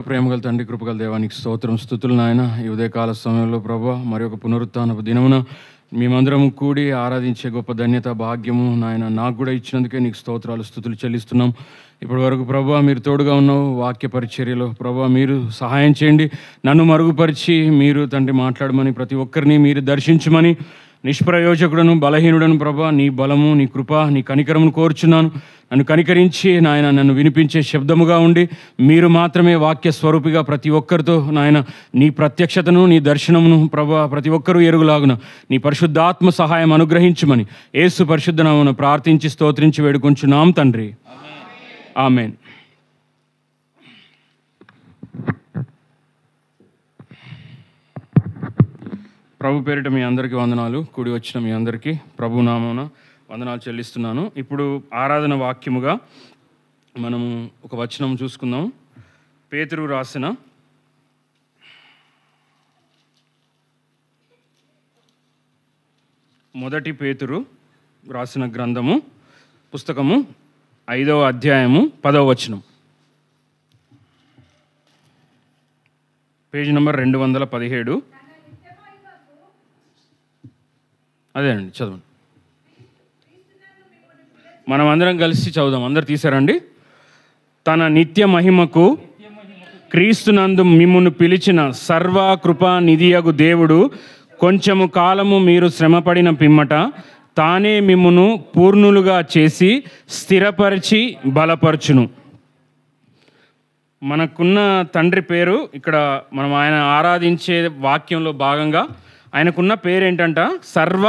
ప్రేమగల తండ్రి, కృపగల దేవానికి స్తోత్రం, స్తుతులు నాయన. ఈ ఉదయకాల సమయంలో ప్రభువా మరి ఒక పునరుత్థానపు దినమున మేమందరం కూడి ఆరాధించే గొప్ప ధన్యత, భాగ్యము నాయన నాకు కూడా ఇచ్చినందుకే నీకు స్తోత్రాలు, స్తుతులు చెల్లిస్తున్నాం. ఇప్పటి వరకు ప్రభువా మీరు తోడుగా ఉన్నావు. వాక్య పరిచర్యలో ప్రభువా మీరు సహాయం చేయండి. నన్ను మరుగుపరిచి మీరు తండ్రి మాట్లాడమని, ప్రతి ఒక్కరిని మీరు దర్శించమని, నిష్ప్రయోజకుడను బలహీనుడను ప్రభా నీ బలము, నీ కృప, నీ కనికరమును కోరుచున్నాను. నన్ను కనికరించి నాయన నన్ను వినిపించే శబ్దముగా ఉండి మీరు మాత్రమే వాక్య స్వరూపిగా ప్రతి ఒక్కరితో నాయన నీ ప్రత్యక్షతను, నీ దర్శనమును ప్రభా ప్రతి ఒక్కరూ ఎరుగులాగున నీ పరిశుద్ధాత్మ సహాయం అనుగ్రహించమని యేసు పరిశుద్ధ నామమున ప్రార్థించి స్తోత్రించి వేడుకొంచున్నాం తండ్రి. ఆమేన్. ప్రభు పేరిట మీ అందరికీ వందనాలు. కూడి వచ్చిన మీ అందరికీ ప్రభు నామమున వందనాలు చెల్లిస్తున్నాను. ఇప్పుడు ఆరాధన వాక్యముగా మనము ఒక వచనం చూసుకుందాం. పేతురు రాసిన మొదటి పేతురు రాసిన గ్రంథము పుస్తకము 5వ అధ్యాయము 10వ వచనం, పేజీ నంబర్ 217. అదేనండి, చదవండి. మనం అందరం కలిసి చదువుదాం. అందరు తీశారండి. తన నిత్య మహిమకు క్రీస్తునందు మిమ్మును పిలిచిన సర్వకృపా నిధియగు దేవుడు కొంచెము కాలము మీరు శ్రమపడిన పిమ్మట తానే మిమ్మును పూర్ణులుగా చేసి స్థిరపరిచి బలపరచును. మనకున్న తండ్రి పేరు ఇక్కడ మనం ఆయన ఆరాధించే వాక్యంలో భాగంగా ఆయనకున్న పేరేంటంట? సర్వ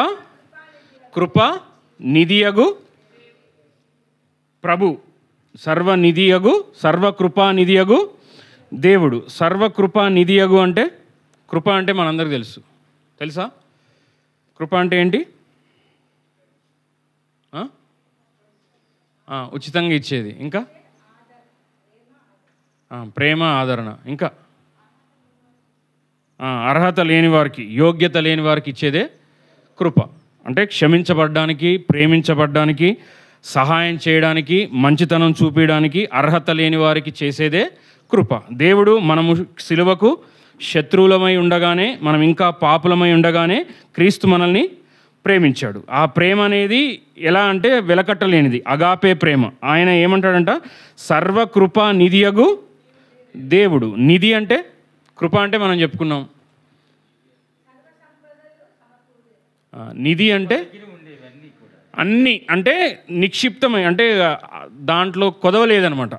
కృప నిధియగు ప్రభు, సర్వనిధియగు, సర్వకృపా నిధియగు దేవుడు. సర్వకృపా నిధియగు అంటే, కృప అంటే మనందరికీ తెలుసా? కృప అంటే ఏంటి? ఉచితంగా ఇచ్చేది. ఇంకా ప్రేమ, ఆదరణ. ఇంకా అర్హత లేని వారికి, యోగ్యత లేని వారికి ఇచ్చేదే కృప. అంటే క్షమించబడ్డానికి, ప్రేమించబడ్డానికి, సహాయం చేయడానికి, మంచితనం చూపించడానికి అర్హత లేని వారికి చేసేదే కృప. దేవుడు మనము సిలువకు శత్రువులమై ఉండగానే, మనం ఇంకా పాపులమై ఉండగానే క్రీస్తు మనల్ని ప్రేమించాడు. ఆ ప్రేమ అనేది ఎలా అంటే వెలకట్టలేనిది, అగాపే ప్రేమ. ఆయన ఏమంటాడంట? సర్వకృపా నిధియగు దేవుడు. నిధి అంటే, కృప అంటే మనం చెప్పుకున్నాం. నిధి అంటే అన్నీ, అంటే నిక్షిప్తమై, అంటే దాంట్లో కొదవలేదనమాట.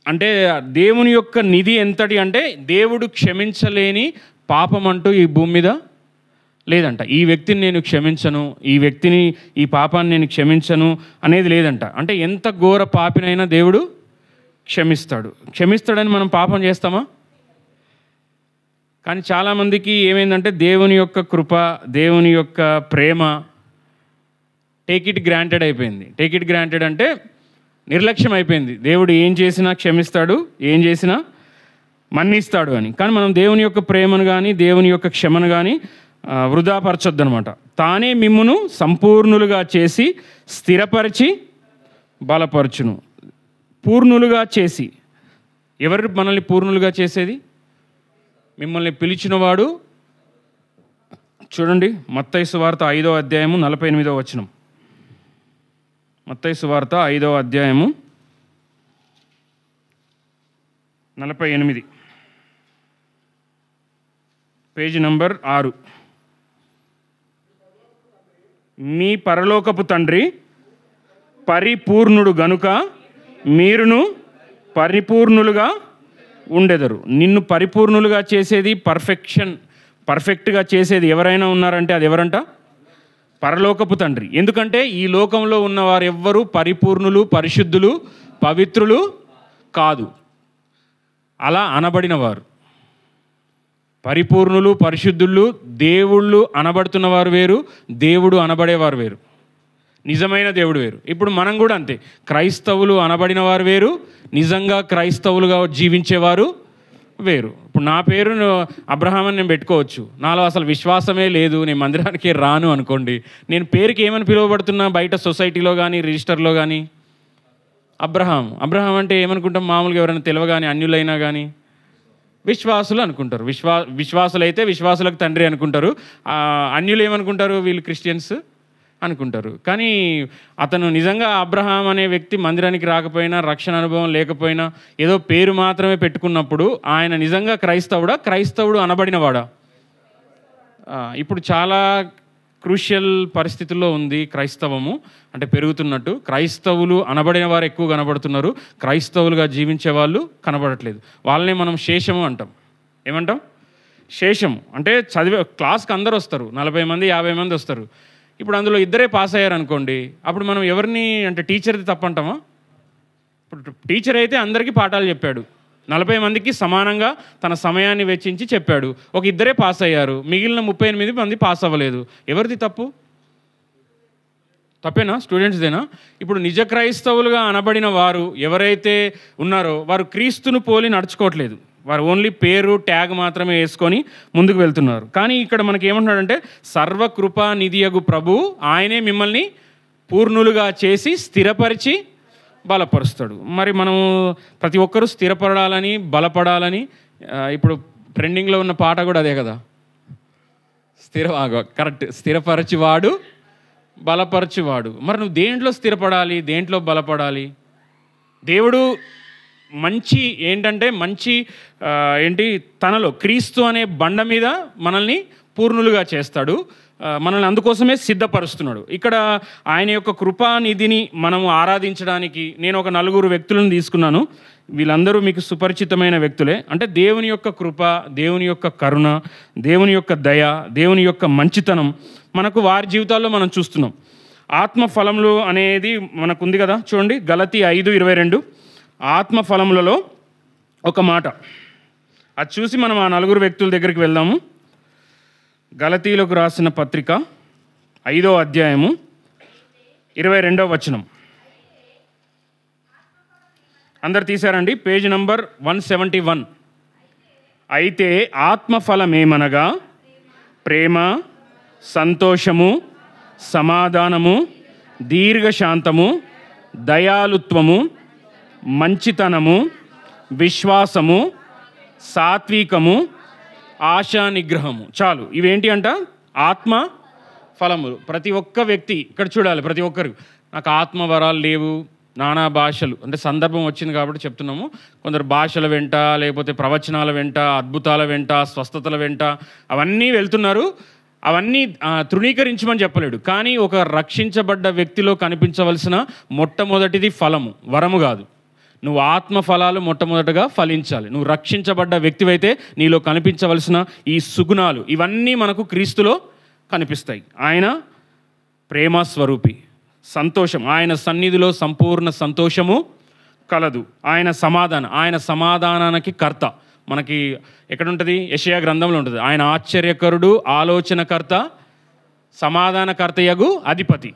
అంటే దేవుని యొక్క నిధి ఎంతటి అంటే దేవుడు క్షమించలేని పాపం అంటూ ఈ భూమి మీద లేదంట. ఈ వ్యక్తిని నేను క్షమించను, ఈ వ్యక్తిని, ఈ పాపాన్ని నేను క్షమించను అనేది లేదంట. అంటే ఎంత ఘోర పాపినైనా దేవుడు క్షమిస్తాడని మనం పాపం చేస్తామా? కానీ చాలామందికి ఏమైందంటే దేవుని యొక్క కృప, దేవుని యొక్క ప్రేమ టేక్ ఇట్ గ్రాంటెడ్ అయిపోయింది. టేక్ ఇట్ గ్రాంటెడ్ అంటే నిర్లక్ష్యం అయిపోయింది. దేవుడు ఏం చేసినా క్షమిస్తాడు, ఏం చేసినా మన్నిస్తాడు అని. కానీ మనం దేవుని యొక్క ప్రేమను కానీ, దేవుని యొక్క క్షమను కానీ వృధాపరచొద్దు అనమాట. తానే మిమ్మును సంపూర్ణులుగా చేసి స్థిరపరిచి బలపరచును. పూర్ణులుగా చేసి. ఎవరు మనల్ని పూర్ణులుగా చేసేది? మిమ్మల్ని పిలిచినవాడు. చూడండి, మత్తయి సువార్త 5వ అధ్యాయము 48వ వచనం. మత్తయి సువార్త 5వ అధ్యాయము 48, పేజీ నంబర్ 6. మీ పరలోకపు తండ్రి పరిపూర్ణుడు గనుక మీరును పరిపూర్ణులుగా ఉండెదరు. నిన్ను పరిపూర్ణులుగా చేసేది, పర్ఫెక్ట్గా చేసేది ఎవరైనా ఉన్నారంటే అది ఎవరంట? పరలోకపు తండ్రి. ఎందుకంటే ఈ లోకంలో ఉన్నవారు ఎవ్వరూ పరిపూర్ణులు, పరిశుద్ధులు, పవిత్రులు కాదు. అలా అనబడిన వారు పరిపూర్ణులు, పరిశుద్ధులు, దేవుళ్ళు అనబడుతున్నవారు వేరు, దేవుడు అనబడేవారు వేరు, నిజమైన దేవుడు వేరు. ఇప్పుడు మనం కూడా అంతే. క్రైస్తవులు అనబడిన వారు వేరు, నిజంగా క్రైస్తవులుగా జీవించేవారు వేరు. ఇప్పుడు నా పేరు అబ్రహాం అని నేను పెట్టుకోవచ్చు. నాలో అసలు విశ్వాసమే లేదు, నేను మందిరానికి రాను అనుకోండి. నేను పేరుకి ఏమని పిలువబడుతున్నా బయట సొసైటీలో కానీ, రిజిస్టర్లో కానీ? అబ్రహాం అంటే ఏమనుకుంటాం? మామూలుగా ఎవరైనా తెలియగానే అన్యులైనా కానీ విశ్వాసులు అనుకుంటారు. విశ్వాసులైతే విశ్వాసులకు తండ్రి అనుకుంటారు. అన్యులు ఏమనుకుంటారు? వీళ్ళు క్రిస్టియన్స్ అనుకుంటారు. కానీ అతను నిజంగా అబ్రహాం అనే వ్యక్తి మందిరానికి రాకపోయినా, రక్షణ అనుభవం లేకపోయినా, ఏదో పేరు మాత్రమే పెట్టుకున్నప్పుడు ఆయన నిజంగా క్రైస్తవుడు అనబడినవాడా? ఇప్పుడు చాలా క్రూషియల్ పరిస్థితుల్లో ఉంది క్రైస్తవము, అంటే పెరుగుతున్నట్టు. క్రైస్తవులు అనబడిన వారు ఎక్కువ కనబడుతున్నారు, క్రైస్తవులుగా జీవించే వాళ్ళు కనబడట్లేదు. వాళ్ళనే మనం శేషము అంటాం. ఏమంటాం? శేషము అంటే చదివే క్లాస్కి అందరు వస్తారు, 40 మంది 50 మంది వస్తారు. ఇప్పుడు అందులో ఇద్దరే పాస్ అయ్యారు అనుకోండి, అప్పుడు మనం ఎవరిని అంటే టీచర్ది తప్పంటామా? ఇప్పుడు టీచర్ అయితే అందరికీ పాఠాలు చెప్పాడు, 40 మందికి సమానంగా తన సమయాన్ని వెచ్చించి చెప్పాడు. ఒక ఇద్దరే పాస్ అయ్యారు, మిగిలిన 38 మంది పాస్ అవ్వలేదు. ఎవరిది తప్పు? తప్పేనా? స్టూడెంట్స్దేనా? ఇప్పుడు నిజ క్రైస్తవులుగా అనబడిన వారు ఎవరైతే ఉన్నారో వారు క్రీస్తును పోలి నడుచుకోవట్లేదు. వారు ఓన్లీ పేరు ట్యాగ్ మాత్రమే వేసుకొని ముందుకు వెళ్తున్నారు. కానీ ఇక్కడ మనకి ఏమంటున్నాడంటే, సర్వకృపా నిధియగు ప్రభు ఆయనే మిమ్మల్ని పూర్ణులుగా చేసి స్థిరపరిచి బలపరుస్తాడు. మరి మనము ప్రతి ఒక్కరూ స్థిరపడాలని, బలపడాలని, ఇప్పుడు ట్రెండింగ్లో ఉన్న పాట కూడా అదే కదా, కరెక్ట్, స్థిరపరచువాడు బలపరచువాడు. మరి నువ్వు దేంట్లో స్థిరపడాలి, దేంట్లో బలపడాలి? దేవుడు మంచి తనలో క్రీస్తు అనే బండ మీద మనల్ని పూర్ణులుగా చేస్తాడు, మనల్ని అందుకోసమే సిద్ధపరుస్తున్నాడు. ఇక్కడ ఆయన యొక్క కృపానిధిని మనము ఆరాధించడానికి నేను ఒక 4 వ్యక్తులను తీసుకున్నాను. వీళ్ళందరూ మీకు సుపరిచితమైన వ్యక్తులే. అంటే దేవుని యొక్క కృప, దేవుని యొక్క కరుణ, దేవుని యొక్క దయ, దేవుని యొక్క మంచితనం మనకు వారి జీవితాల్లో మనం చూస్తున్నాం. ఆత్మఫలములు అనేది మనకు ఉంది కదా, చూడండి గలతీ 5:22. ఆత్మఫలములలో ఒక మాట, అది చూసి మనం ఆ 4 వ్యక్తుల దగ్గరికి వెళ్దాము. గలతీలకు రాసిన పత్రిక 5వ అధ్యాయము 22వ వచనం. అందరు తీశారండి? Page number 171. అయితే ఆత్మఫలమేమనగా ప్రేమ, సంతోషము, సమాధానము, దీర్ఘశాంతము, దయాలుత్వము, మంచితనము, విశ్వాసము, సాత్వికము, ఆశా నిగ్రహము. చాలు. ఇవేంటి అంట? ఆత్మ ఫలములు. ప్రతి ఒక్క వ్యక్తి ఇక్కడ చూడాలి. ప్రతి ఒక్కరు, నాకు ఆత్మ వరాలు లేవు, నానా భాషలు, అంటే సందర్భం వచ్చింది కాబట్టి చెప్తున్నాము. కొందరు భాషల వెంట, లేకపోతే ప్రవచనాల వెంట, అద్భుతాల వెంట, స్వస్థతల వెంట అవన్నీ వెళ్తున్నారు. అవన్నీ తృణీకరించమని చెప్పలేడు. కానీ ఒక రక్షించబడ్డ వ్యక్తిలో కనిపించవలసిన మొట్టమొదటిది ఫలము, వరము కాదు. నువ్వు ఆత్మ ఫలాలు మొట్టమొదటగా ఫలించాలి. నువ్వు రక్షించబడ్డ వ్యక్తివైతే నీలో కనిపించవలసిన ఈ సుగుణాలు ఇవన్నీ మనకు క్రీస్తులో కనిపిస్తాయి. ఆయన ప్రేమ స్వరూపి, సంతోషం, ఆయన సన్నిధిలో సంపూర్ణ సంతోషము కలదు. ఆయన సమాధానానికి కర్త. మనకి ఎక్కడుంటుంది? యెషయా గ్రంథంలో ఉంటుంది. ఆయన ఆశ్చర్యకరుడు, ఆలోచనకర్త, సమాధానకర్తయగు అధిపతి.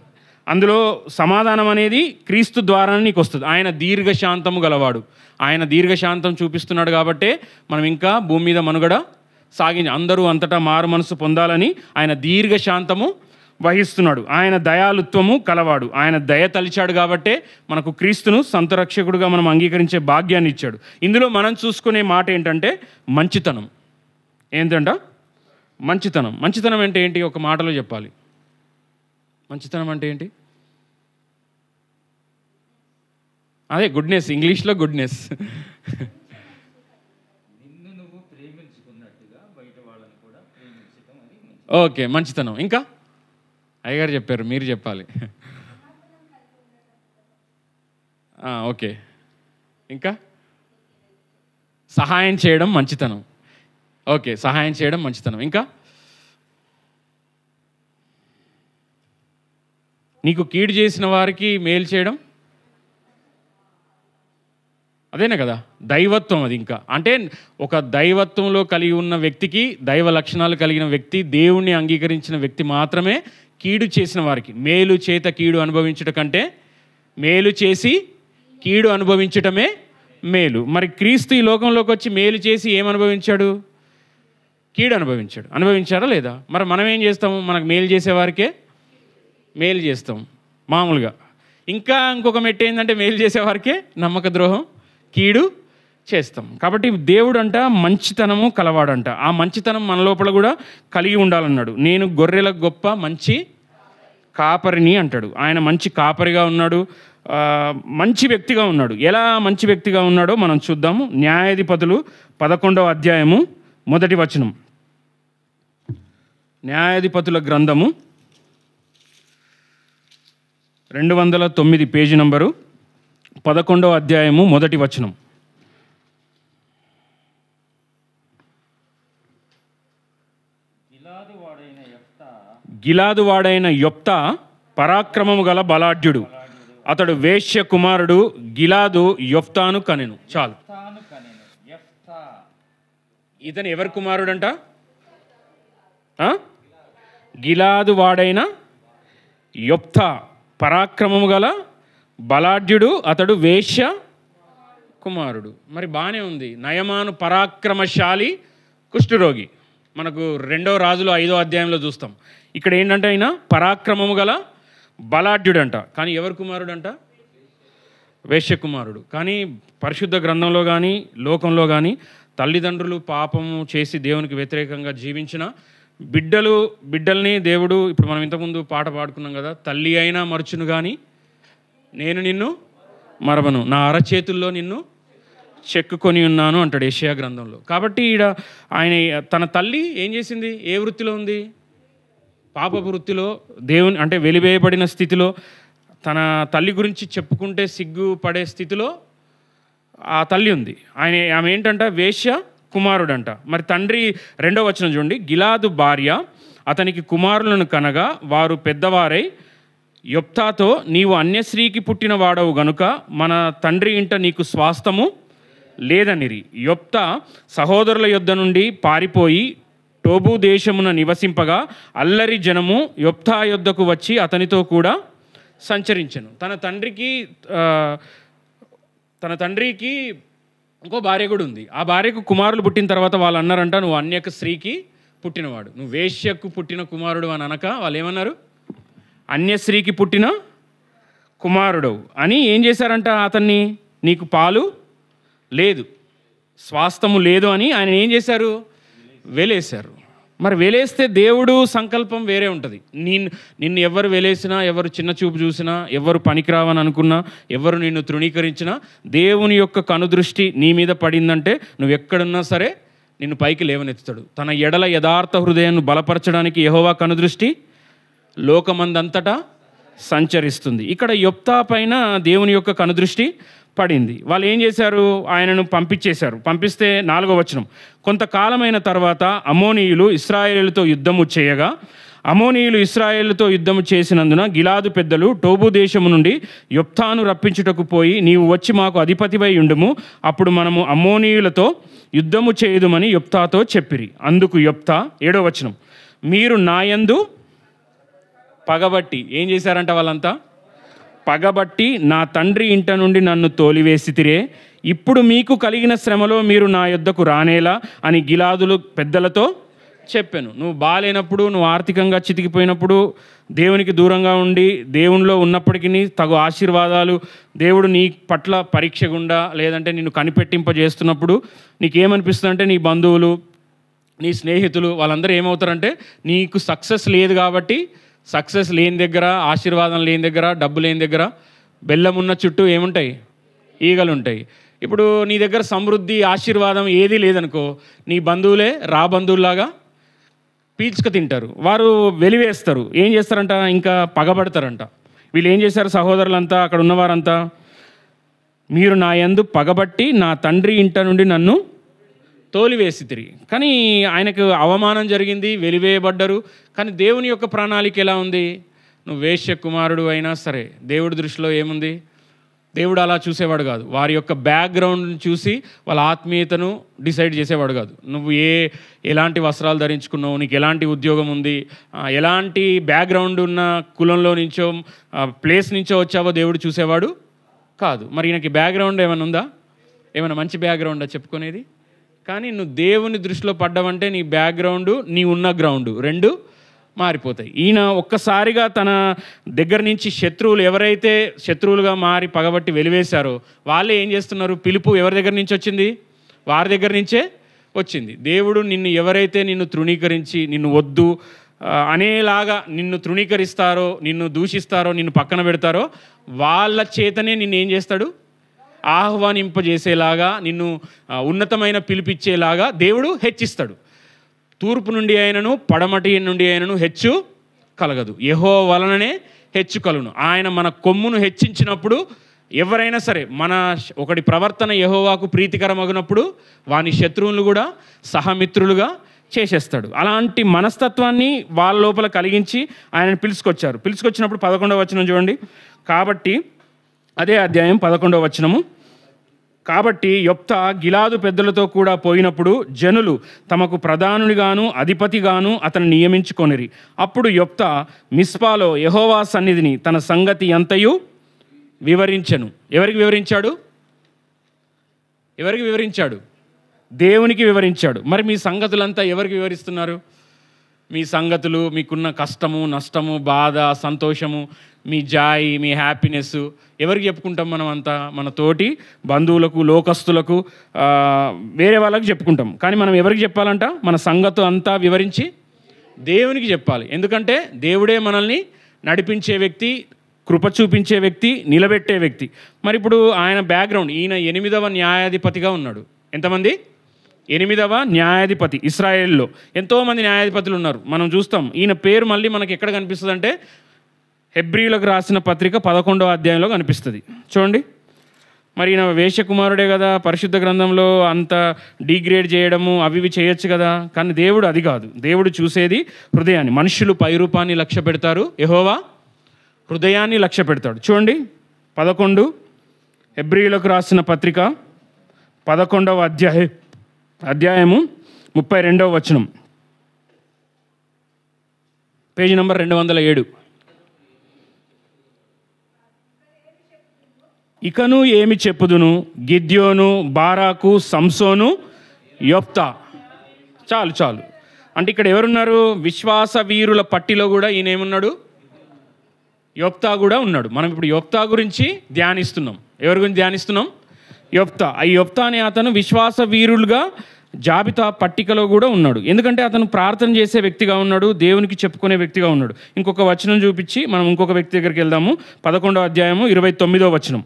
అందులో సమాధానం అనేది క్రీస్తు ద్వారానే నీకు వస్తుంది. ఆయన దీర్ఘశాంతము గలవాడు. ఆయన దీర్ఘశాంతం చూపిస్తున్నాడు కాబట్టే మనం ఇంకా భూమి మీద మనుగడ అందరూ అంతటా మారు మనసు పొందాలని ఆయన దీర్ఘశాంతము వహిస్తున్నాడు. ఆయన దయాలుత్వము కలవాడు. ఆయన దయ తలిచాడు కాబట్టే మనకు క్రీస్తును సంతరక్షకుడుగా మనం అంగీకరించే భాగ్యాన్ని ఇచ్చాడు. ఇందులో మనం చూసుకునే మాట ఏంటంటే మంచితనం. ఏంటంట? మంచితనం. మంచితనం అంటే ఏంటి? ఒక మాటలో చెప్పాలి. మంచితనం అంటే ఏంటి? అదే గుడ్నెస్, ఇంగ్లీష్లో గుడ్నెస్. ఓకే, మంచితనం. ఇంకా అయ్యగారు చెప్పారు, మీరు చెప్పాలి. ఓకే, ఇంకా సహాయం చేయడం మంచితనం. ఓకే, సహాయం చేయడం మంచితనం. ఇంకా నీకు కీడు చేసిన వారికి మేలు చేయడం, అదేనా కదా దైవత్వం. అది ఇంకా అంటే ఒక దైవత్వంలో కలిగి ఉన్న వ్యక్తికి, దైవ లక్షణాలు కలిగిన వ్యక్తి, దేవుణ్ణి అంగీకరించిన వ్యక్తి మాత్రమే కీడు చేసిన వారికి, మేలు చేత కీడు అనుభవించట కంటే మేలు చేసి కీడు అనుభవించటమే మేలు. మరి క్రీస్తు ఈ లోకంలోకి వచ్చి మేలు చేసి ఏమనుభవించాడు? కీడు అనుభవించాడు. అనుభవించాడా లేదా? మరి మనం ఏం చేస్తాము? మనకు మేలు చేసేవారికే మేలు చేస్తాం మామూలుగా. ఇంకొక మెట్టు ఏంటంటే మేలు చేసేవారికే నమ్మక ద్రోహం, కీడు చేస్తాం. కాబట్టి దేవుడు అంట మంచితనము కలవాడంట. ఆ మంచితనం మన లోపల కూడా కలిగి ఉండాలన్నాడు. నేను గొర్రెల గొప్ప మంచి కాపరిని అంటాడు. ఆయన మంచి కాపరిగా ఉన్నాడు, మంచి వ్యక్తిగా ఉన్నాడు. ఎలా మంచి వ్యక్తిగా ఉన్నాడో మనం చూద్దాము. న్యాయాధిపతులు 11వ అధ్యాయము 1వ వచనం. న్యాయాధిపతుల గ్రంథము 209 పేజీ నంబరు 11వ అధ్యాయము 1వ వచనం. గిలాదు వాడైన యొప్తా పరాక్రమము గల బలాఢ్యుడు. అతడు వేశ్య కుమారుడు. గిలాదు యొప్తాను కనెను. చాలు. ఇతను ఎవరి కుమారుడంట? గిలాదు వాడైన యొప్తా పరాక్రమము గల బలాఢ్యుడు. అతడు వేశ్య కుమారుడు. మరి బాగానే ఉంది. నయమాను పరాక్రమశాలి కుష్ఠరోగి. మనకు 2వ రాజులు 5వ అధ్యాయంలో చూస్తాం. ఇక్కడ ఏంటంటే ఆయన పరాక్రమము గల బలాఢ్యుడంట. కానీ ఎవరి కుమారుడంట? వేశ్య కుమారుడు. కానీ పరిశుద్ధ గ్రంథంలో కానీ లోకంలో కానీ తల్లిదండ్రులు పాపము చేసి దేవునికి వ్యతిరేకంగా జీవించిన బిడ్డల్ని దేవుడు, ఇప్పుడు మనం ఇంతకుముందు పాట పాడుకున్నాం కదా, తల్లి అయినా మరచును కానీ నేను నిన్ను మరవను, నా అరచేతుల్లో నిన్ను చెక్కుకొని ఉన్నాను అంటాడు యెషయా గ్రంథంలో. కాబట్టి ఆయన తన తల్లి ఏం చేసింది? ఏ వృత్తిలో ఉంది? పాపపు వృత్తిలో, దేవుని అంటే వెలివేయబడిన స్థితిలో, తన తల్లి గురించి చెప్పుకుంటే సిగ్గుపడే స్థితిలో ఆ తల్లి ఉంది. ఆమె ఏంటంట? వేశ్య కుమారుడంట. మరి తండ్రి 2వ వచనం చూడండి. గిలాదు భార్య అతనికి కుమారులను కనగా వారు పెద్దవారై యొప్తాతో, నీవు అన్యస్త్రీకి పుట్టిన వాడవు గనుక మన తండ్రి ఇంట నీకు స్వాస్థము లేదనిరి. యొప్తా సహోదరుల యొద్ద నుండి పారిపోయి టోబు దేశమున నివసింపగా అల్లరి జనము యొప్తా యొద్దకు వచ్చి అతనితో కూడా సంచరించెను. తన తండ్రికి ఇంకో భార్య కూడా ఉంది. ఆ భార్యకు కుమారులు పుట్టిన తర్వాత వాళ్ళు అన్నారంట, నువ్వు అన్యక స్త్రీకి పుట్టినవాడు, నువ్వు వేశ్యకు పుట్టిన కుమారుడు అని అనక వాళ్ళు ఏమన్నారు? అన్యస్త్రీకి పుట్టిన కుమారుడు అని ఏం చేశారంట అతన్ని? నీకు పాలు లేదు, స్వాస్థము లేదు అని ఆయన ఏం చేశారు? వెలేశారు. మరి వెలేస్తే దేవుడు సంకల్పం వేరే ఉంటుంది. నిన్ను ఎవరు వెలేసినా, ఎవరు చిన్న చూపు చూసినా, ఎవరు పనికిరావని అనుకున్నా, ఎవరు నిన్ను తృణీకరించినా దేవుని యొక్క కనుదృష్టి నీ మీద పడిందంటే నువ్వు ఎక్కడున్నా సరే నిన్ను పైకి లేవనెత్తుతాడు. తన ఎడల యథార్థ హృదయాన్ని బలపరచడానికి యెహోవా కనుదృష్టి లోకమందంతటా సంచరిస్తుంది. ఇక్కడ యొప్తా పైన దేవుని యొక్క కనుదృష్టి పడింది. వాళ్ళు ఏం చేశారు? ఆయనను పంపించేశారు. పంపిస్తే 4వ వచనం. కొంతకాలమైన తర్వాత అమ్మోనీయులు ఇశ్రాయేలుతో యుద్ధము చేయగా, అమ్మోనీయులు ఇశ్రాయేలుతో యుద్ధము చేసినందున గిలాదు పెద్దలు టోబు దేశము నుండి యొప్తాను రప్పించుటకు పోయి, నీవు వచ్చి మాకు అధిపతివై ఉండుము, అప్పుడు మనము అమ్మోనీయులతో యుద్ధము చేయుదుమని యొప్తాతో చెప్పిరి. అందుకు యొప్తా 7వ వచనం, మీరు నాయందు పగబట్టి ఏం చేశారంట? వాళ్ళంతా పగబట్టి నా తండ్రి ఇంట నుండి నన్ను తోలివేసితిరే, ఇప్పుడు మీకు కలిగిన శ్రమలో మీరు నా యొద్దకు రానేలా అని గిలాదులు పెద్దలతో చెప్పాను. నువ్వు బాలేనప్పుడు, నువ్వు ఆర్థికంగా చితికిపోయినప్పుడు, దేవునికి దూరంగా ఉండి దేవునిలో ఉన్నప్పటికీ తగు ఆశీర్వాదాలు దేవుడు నీ పట్ల పరీక్ష గుండా లేదంటే నిన్ను కనిపెట్టింపజేస్తున్నప్పుడు నీకేమనిపిస్తుంది అంటే, నీ బంధువులు, నీ స్నేహితులు వాళ్ళందరూ ఏమవుతారంటే, నీకు సక్సెస్ లేదు కాబట్టి, సక్సెస్ లేని దగ్గర, ఆశీర్వాదం లేని దగ్గర, డబ్బు లేని దగ్గర బెల్లం ఉన్న చుట్టూ ఏముంటాయి? ఈగలు ఉంటాయి. ఇప్పుడు నీ దగ్గర సమృద్ధి, ఆశీర్వాదం ఏదీ లేదనుకో, నీ బంధువులే బంధువులాగా పీల్చుకు తింటారు. వారు వెలివేస్తారు. ఏం చేస్తారంట? ఇంకా పగబడతారంట. వీళ్ళు ఏం చేశారు? సహోదరులంతా, అక్కడ ఉన్నవారంతా, మీరు నా యందు పగబట్టి నా తండ్రి ఇంట నుండి నన్ను తోలివేసితిరి. కానీ ఆయనకు అవమానం జరిగింది, వెలివేయబడ్డరు. కానీ దేవుని యొక్క ప్రణాళిక ఎలా ఉంది? నువ్వు వేశ్య కుమారుడు అయినా సరే దేవుడి దృష్టిలో ఏముంది? దేవుడు అలా చూసేవాడు కాదు. వారి యొక్క బ్యాక్గ్రౌండ్ని చూసి వాళ్ళ ఆత్మీయతను డిసైడ్ చేసేవాడు కాదు. నువ్వు ఎలాంటి వస్త్రాలు ధరించుకున్నావు, నీకు ఎలాంటి ఉద్యోగం ఉంది, ఎలాంటి బ్యాక్గ్రౌండ్ ఉన్న కులంలో నుంచో ప్లేస్ నుంచో వచ్చావో దేవుడు చూసేవాడు కాదు. మరి ఈయనకి బ్యాక్గ్రౌండ్ ఏమైనా ఉందా? ఏమైనా మంచి బ్యాక్గ్రౌండా చెప్పుకునేది? కానీ నువ్వు దేవుని దృష్టిలో పడ్డావంటే నీ బ్యాక్గ్రౌండు, నీ ఉన్న గ్రౌండు రెండు మారిపోతాయి. ఈయన ఒక్కసారిగా తన దగ్గర నుంచి శత్రువులు ఎవరైతే శత్రువులుగా మారి పగబట్టి వెలివేశారో వాళ్ళే ఏం చేస్తున్నారు? పిలుపు ఎవరి దగ్గర నుంచి వచ్చింది? వారి దగ్గర నుంచే వచ్చింది. దేవుడు ఎవరైతే నిన్ను తృణీకరించి నిన్ను వద్దు అనేలాగా నిన్ను తృణీకరిస్తారో, నిన్ను దూషిస్తారో, నిన్ను పక్కన పెడతారో వాళ్ళ చేతనే నిన్ను ఏం చేస్తాడు? ఆహ్వానింపజేసేలాగా, నిన్ను ఉన్నతమైన పిలిపిచ్చేలాగా దేవుడు హెచ్చిస్తాడు. తూర్పు నుండి అయినను పడమటి నుండి అయినను హెచ్చు కలగదు, యెహోవా వలననే హెచ్చు కలుగును. ఆయన మన కొమ్మును హెచ్చించినప్పుడు ఎవరైనా సరే ఒకటి ప్రవర్తన యెహోవాకు ప్రీతికరమగినప్పుడు వాని శత్రువులను కూడా సహమిత్రులుగా చేసేస్తాడు. అలాంటి మనస్తత్వాన్ని వాళ్ళ లోపల కలిగించి ఆయనను పిలుచుకొచ్చినప్పుడు 11వ వచనం చూడండి. కాబట్టి అదే అధ్యాయం 11వ వచనము. కాబట్టి యొప్తా గిలాదు పెద్దలతో కూడా పోయినప్పుడు జనులు తమకు ప్రధానునిగాను అధిపతిగాను అతను నియమించుకొనిరి. అప్పుడు యొప్తా మిస్పాలో యెహోవా సన్నిధిని తన సంగతి అంతయు వివరించెను. ఎవరికి వివరించాడు? దేవునికి వివరించాడు. మరి మీ సంగతులంతా ఎవరికి వివరిస్తున్నారు? మీ సంగతులు, మీకున్న కష్టము, నష్టము, బాధ, సంతోషము, మీ జాయ్, మీ హ్యాపీనెస్ ఎవరికి చెప్పుకుంటాం? మనం అంతా మన తోటి బంధువులకు, లోకస్తులకు, వేరే వాళ్ళకి చెప్పుకుంటాం. కానీ మనం ఎవరికి చెప్పాలంట? మన సంగతి అంతా వివరించి దేవునికి చెప్పాలి. ఎందుకంటే దేవుడే మనల్ని నడిపించే వ్యక్తి, కృప చూపించే వ్యక్తి, నిలబెట్టే వ్యక్తి. మరి ఇప్పుడు ఆయన బ్యాక్గ్రౌండ్, ఈయన 8వ న్యాయాధిపతిగా ఉన్నాడు. ఎంతమంది? 8వ న్యాయాధిపతి. ఇశ్రాయేల్లో ఎంతోమంది న్యాయాధిపతులు ఉన్నారు, మనం చూస్తాం. ఈయన పేరు మళ్ళీ మనకి ఎక్కడ కనిపిస్తుంది అంటే హెబ్రీలకు రాసిన పత్రిక 11వ అధ్యాయంలో కనిపిస్తుంది. చూడండి. మరి ఈయన వేషకుమారుడే కదా, పరిశుద్ధ గ్రంథంలో అంత డిగ్రేడ్ చేయడము అవి చేయొచ్చు కదా. కానీ దేవుడు అది కాదు. దేవుడు చూసేది హృదయాన్ని. మనుషులు పైరూపాన్ని లక్ష్య పెడతారు, యెహోవా హృదయాన్ని లక్ష్య పెడతాడు. చూడండి 11 హెబ్రీలకు రాసిన పత్రిక 11వ అధ్యాయము 32వ వచనం, పేజీ నంబర్ 207. ఇకను ఏమి చెప్పుదును, గిద్యోను, బారాకు, సంసోను, యొప్తా. చాలు. అంటే ఇక్కడ ఎవరున్నారు? విశ్వాస వీరుల పట్టిలో కూడా ఈయన ఏమున్నాడు? యొప్తా కూడా ఉన్నాడు. మనం ఇప్పుడు యొప్తా గురించి ధ్యానిస్తున్నాం. ఎవరి గురించి ధ్యానిస్తున్నాం? యొప్తా. ఈ యొప్తా అనే అతను విశ్వాస వీరులుగా జాబితా పట్టికలో కూడా ఉన్నాడు. ఎందుకంటే అతను ప్రార్థన చేసే వ్యక్తిగా ఉన్నాడు, దేవునికి చెప్పుకునే వ్యక్తిగా ఉన్నాడు. ఇంకొక వచనం చూపించి మనం ఇంకొక వ్యక్తి దగ్గరికి వెళ్దాము. 11వ అధ్యాయము 29వ వచనం.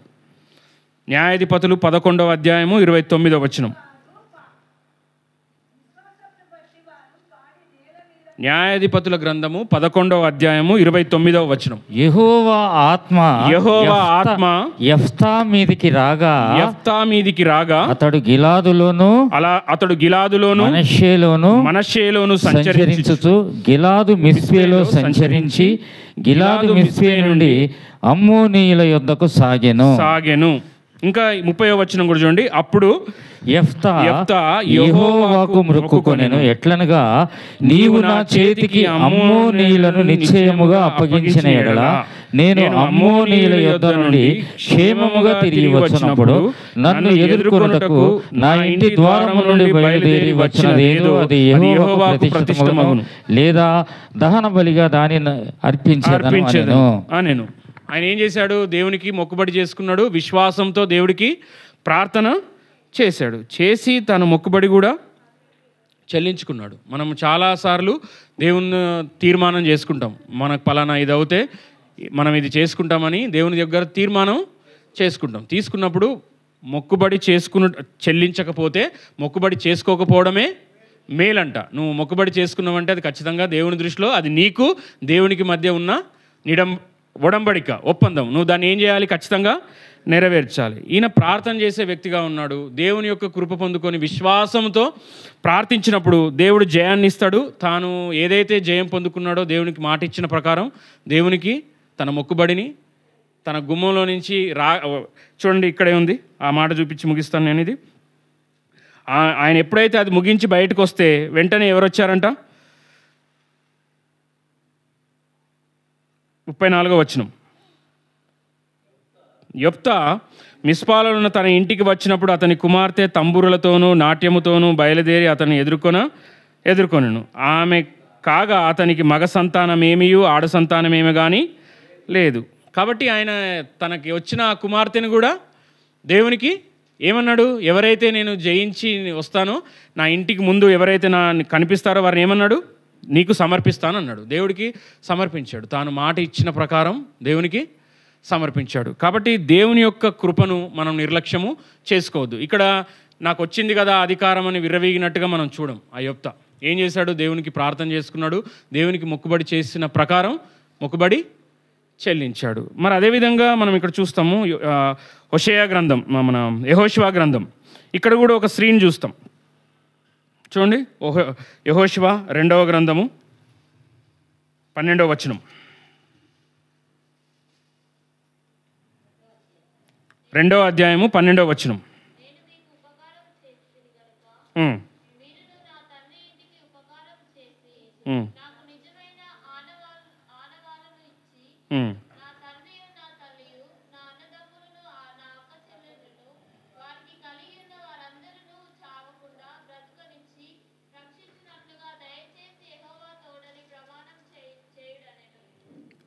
న్యాయాధిపతులు 11వ అధ్యాయము 29వ వచనం. న్యాయాధిపతుల గ్రంథము 11వ అధ్యాయము 29వ వచనం. యెహోవా ఆత్మ యెఫ్తా మీదికి రాగా అతడు గిలాదులోను మనష్షేలోను సంచరించుచు గిలాదు మిస్పేలో సంచరించి గిలాదు మిస్పే నుండి అమ్మోనీయుల యొద్దకు సాగెను. ఇంకా 30వ వచనం కూడా చూడండి. అప్పుడు యెఫ్తా యెహోవాకు మొక్కుకొనెను, ఎట్లనగా నీవు నా చేతికి అమ్మోనీయులను నిశ్చయముగా అప్పగించిన ఎడల నేను అమ్మోనీయుల యొద్ద నుండి క్షేమముగా తిరిగి వచ్చినప్పుడు నన్ను ఎదుర్కొనుటకు నా ఇంటి ద్వారము నుండి బయలుదేరి వచ్చినదేదో అది యెహోవాకు ప్రతిష్ఠితమగును, లేదా దహన బలిగా దానిని అర్పించెదను. ఆయన ఏం చేశాడు? దేవునికి మొక్కుబడి చేసుకున్నాడు, విశ్వాసంతో దేవుడికి ప్రార్థన చేసి తన మొక్కుబడి కూడా చెల్లించుకున్నాడు. మనం చాలాసార్లు దేవుని తీర్మానం చేసుకుంటాం, మనకు పలానా ఇది అవుతే మనం ఇది చేసుకుంటామని దేవుని దగ్గర తీర్మానం తీసుకున్నప్పుడు మొక్కుబడి చెల్లించకపోతే మొక్కుబడి చేసుకోకపోవడమే మేలంట. నువ్వు మొక్కుబడి చేసుకున్నావంటే అది ఖచ్చితంగా దేవుని దృష్టిలో అది నీకు దేవునికి మధ్య ఉన్న ఒడంబడిక, ఒప్పందం. నువ్వు దాన్ని ఏం చేయాలి? ఖచ్చితంగా నెరవేర్చాలి. ఈయన ప్రార్థన చేసే వ్యక్తిగా ఉన్నాడు. దేవుని యొక్క కృప పొందుకొని విశ్వాసంతో ప్రార్థించినప్పుడు దేవుడు జయాన్ని ఇస్తాడు. తాను ఏదైతే జయం పొందుకున్నాడో దేవునికి మాట ఇచ్చిన ప్రకారం దేవునికి తన మొక్కుబడిని తన గుమ్మంలో నుంచి చూడండి ఇక్కడే ఉంది, ఆ మాట చూపించి ముగిస్తాను నేను. ఇది ఆయన ఎప్పుడైతే అది ముగించి బయటకు వస్తే వెంటనే ఎవరు వచ్చారంట? 34వ వచనం. యొప్తా మిస్పాలో ఉన్న తన ఇంటికి వచ్చినప్పుడు అతని కుమార్తె తంబురులతోనూ నాట్యముతోనూ బయలుదేరి అతన్ని ఎదుర్కొనెను. ఆమె కాగా అతనికి మగ సంతానమేమియు ఆడ సంతానమేమి కానీ లేదు. కాబట్టి ఆయన తనకి వచ్చిన ఆ కుమార్తెను కూడా దేవునికి ఏమన్నాడు, ఎవరైతే నేను జయించి వస్తానో నా ఇంటికి ముందు ఎవరైతే నా కనిపిస్తారో వారిని ఏమన్నాడు, నీకు సమర్పిస్తాను అన్నాడు. దేవుడికి సమర్పించాడు. తాను మాట ఇచ్చిన ప్రకారం దేవునికి సమర్పించాడు. కాబట్టి దేవుని యొక్క కృపను మనం నిర్లక్ష్యము చేసుకోవద్దు. ఇక్కడ నాకు వచ్చింది కదా అధికారం అని విర్రవీగినట్టుగా మనం చూడం. ఆ యొప్తా ఏం చేశాడు, దేవునికి ప్రార్థన చేసుకున్నాడు, దేవునికి మొక్కుబడి చేసిన ప్రకారం మొక్కుబడి చెల్లించాడు. మరి అదేవిధంగా మనం ఇక్కడ చూస్తాము హోషేయ గ్రంథం, మన యెహోషువ గ్రంథం, ఇక్కడ కూడా ఒక స్త్రీని చూస్తాం. చూడండి, యెహోషువ 2వ గ్రంథము 12వ వచనం. 2వ అధ్యాయము 12వ వచనం.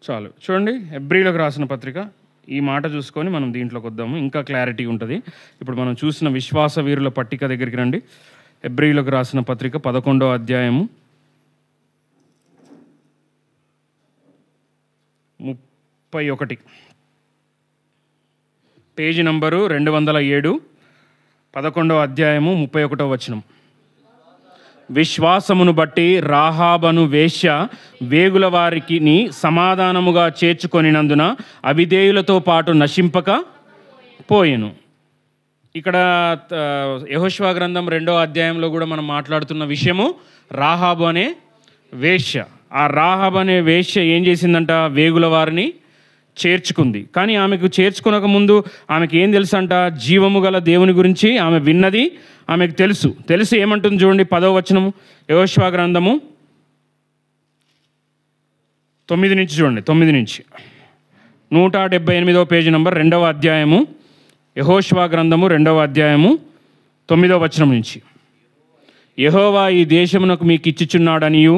చాలు. చూడండి, హెబ్రీలకు రాసిన పత్రిక ఈ మాట చూసుకొని మనం దీంట్లోకి వద్దాము, ఇంకా క్లారిటీ ఉంటుంది. ఇప్పుడు మనం చూసిన విశ్వాస వీరుల పట్టిక దగ్గరికి రండి. హెబ్రీలకు రాసిన పత్రిక 11వ అధ్యాయము 31, పేజీ నంబరు 207, 11వ అధ్యాయము 31వ వచనం. విశ్వాసమును బట్టి రాహాబను వేశ్య వేగుల వారికి సమాధానముగా చేర్చుకొనినందున అవిధేయులతో పాటు నశింపక పోయెను. ఇక్కడ యెహోషువ గ్రంథం 2వ అధ్యాయంలో కూడా మనం మాట్లాడుతున్న విషయము రాహాబు అనే వేశ్య. ఆ రాహాబు అనే వేశ్య ఏం చేసిందంట, వేగుల వారిని చేర్చుకుంది. కానీ ఆమెకు చేర్చుకునక ముందు ఆమెకు ఏం తెలుసు అంట, జీవము గల దేవుని గురించి ఆమె విన్నది ఆమెకు తెలుసు. ఏమంటుంది చూడండి, 10వ వచనము, యెహోషువ గ్రంథము 9 నుంచి చూడండి, 9 నుంచి 178వ పేజీ నంబర్ 2వ అధ్యాయము, యెహోషువ గ్రంథము 2వ అధ్యాయము 9వ వచనం నుంచి. యెహోవా ఈ దేశమునకు మీకు ఇచ్చిచున్నాడనియు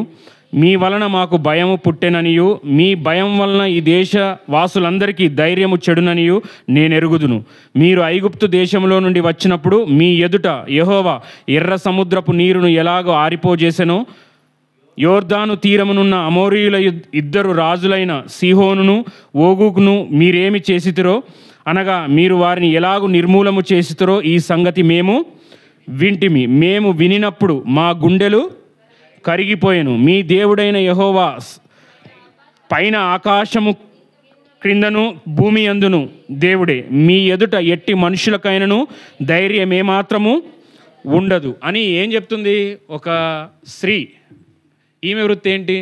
మీ వలన మాకు భయము పుట్టెననియు మీ భయం వలన ఈ దేశ వాసులందరికీ ధైర్యము చెడుననియు నేను ఎరుగుదును. మీరు ఐగుప్తు దేశంలో నుండి వచ్చినప్పుడు మీ ఎదుట యెహోవా ఎర్ర సముద్రపు నీరును ఎలాగో ఆరిపోజేసెనో, యోర్దాను తీరమునున్న అమోరీయుల 2 రాజులైన సీహోనును ఓగుకును మీరేమి చేసితిరో, అనగా మీరు వారిని ఎలాగూ నిర్మూలము చేసితిరో ఈ సంగతి మేము వింటిమి. మేము వినినప్పుడు మా గుండెలు కరిగిపోయెను. మీ దేవుడైన యెహోవా పైన ఆకాశము క్రిందను భూమి అందును దేవుడే. మీ ఎదుట ఎట్టి మనుషులకైనను ధైర్యం ఏమాత్రము ఉండదు అని ఏం చెప్తుంది ఒక స్త్రీ. ఈమె వృత్తి ఏంటి,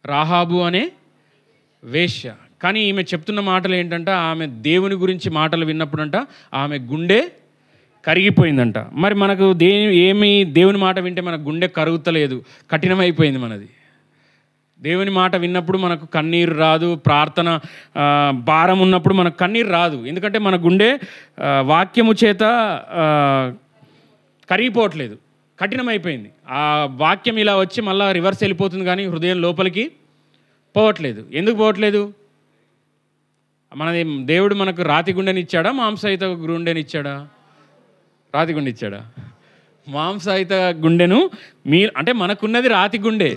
రాహాబు అనే వేశ్య. కానీ ఈమె చెప్తున్న మాటలు ఏంటంట, ఆమె దేవుని గురించి మాటలు విన్నప్పుడంట ఆమె గుండె కరిగిపోయిందంట. మరి మనకు దేవుని మాట వింటే మన గుండె కరుగుతలేదు, కఠినమైపోయింది మనది. దేవుని మాట విన్నప్పుడు మనకు కన్నీరు రాదు, ప్రార్థన భారం ఉన్నప్పుడు మనకు కన్నీరు రాదు. ఎందుకంటే మన గుండె వాక్యము చేత కరిగిపోవట్లేదు, కఠినమైపోయింది. ఆ వాక్యం ఇలా వచ్చి మళ్ళీ రివర్స్ వెళ్ళిపోతుంది, కానీ హృదయం లోపలికి పోవట్లేదు. ఎందుకు పోవట్లేదు? మనది దేవుడు మనకు రాతి గుండెనిచ్చాడా, మాంసహిత గుండెనిచ్చాడా? రాతి గుండె ఇచ్చాడా? మాంసహిత గుండెను అంటే మనకున్నది రాతి గుండె,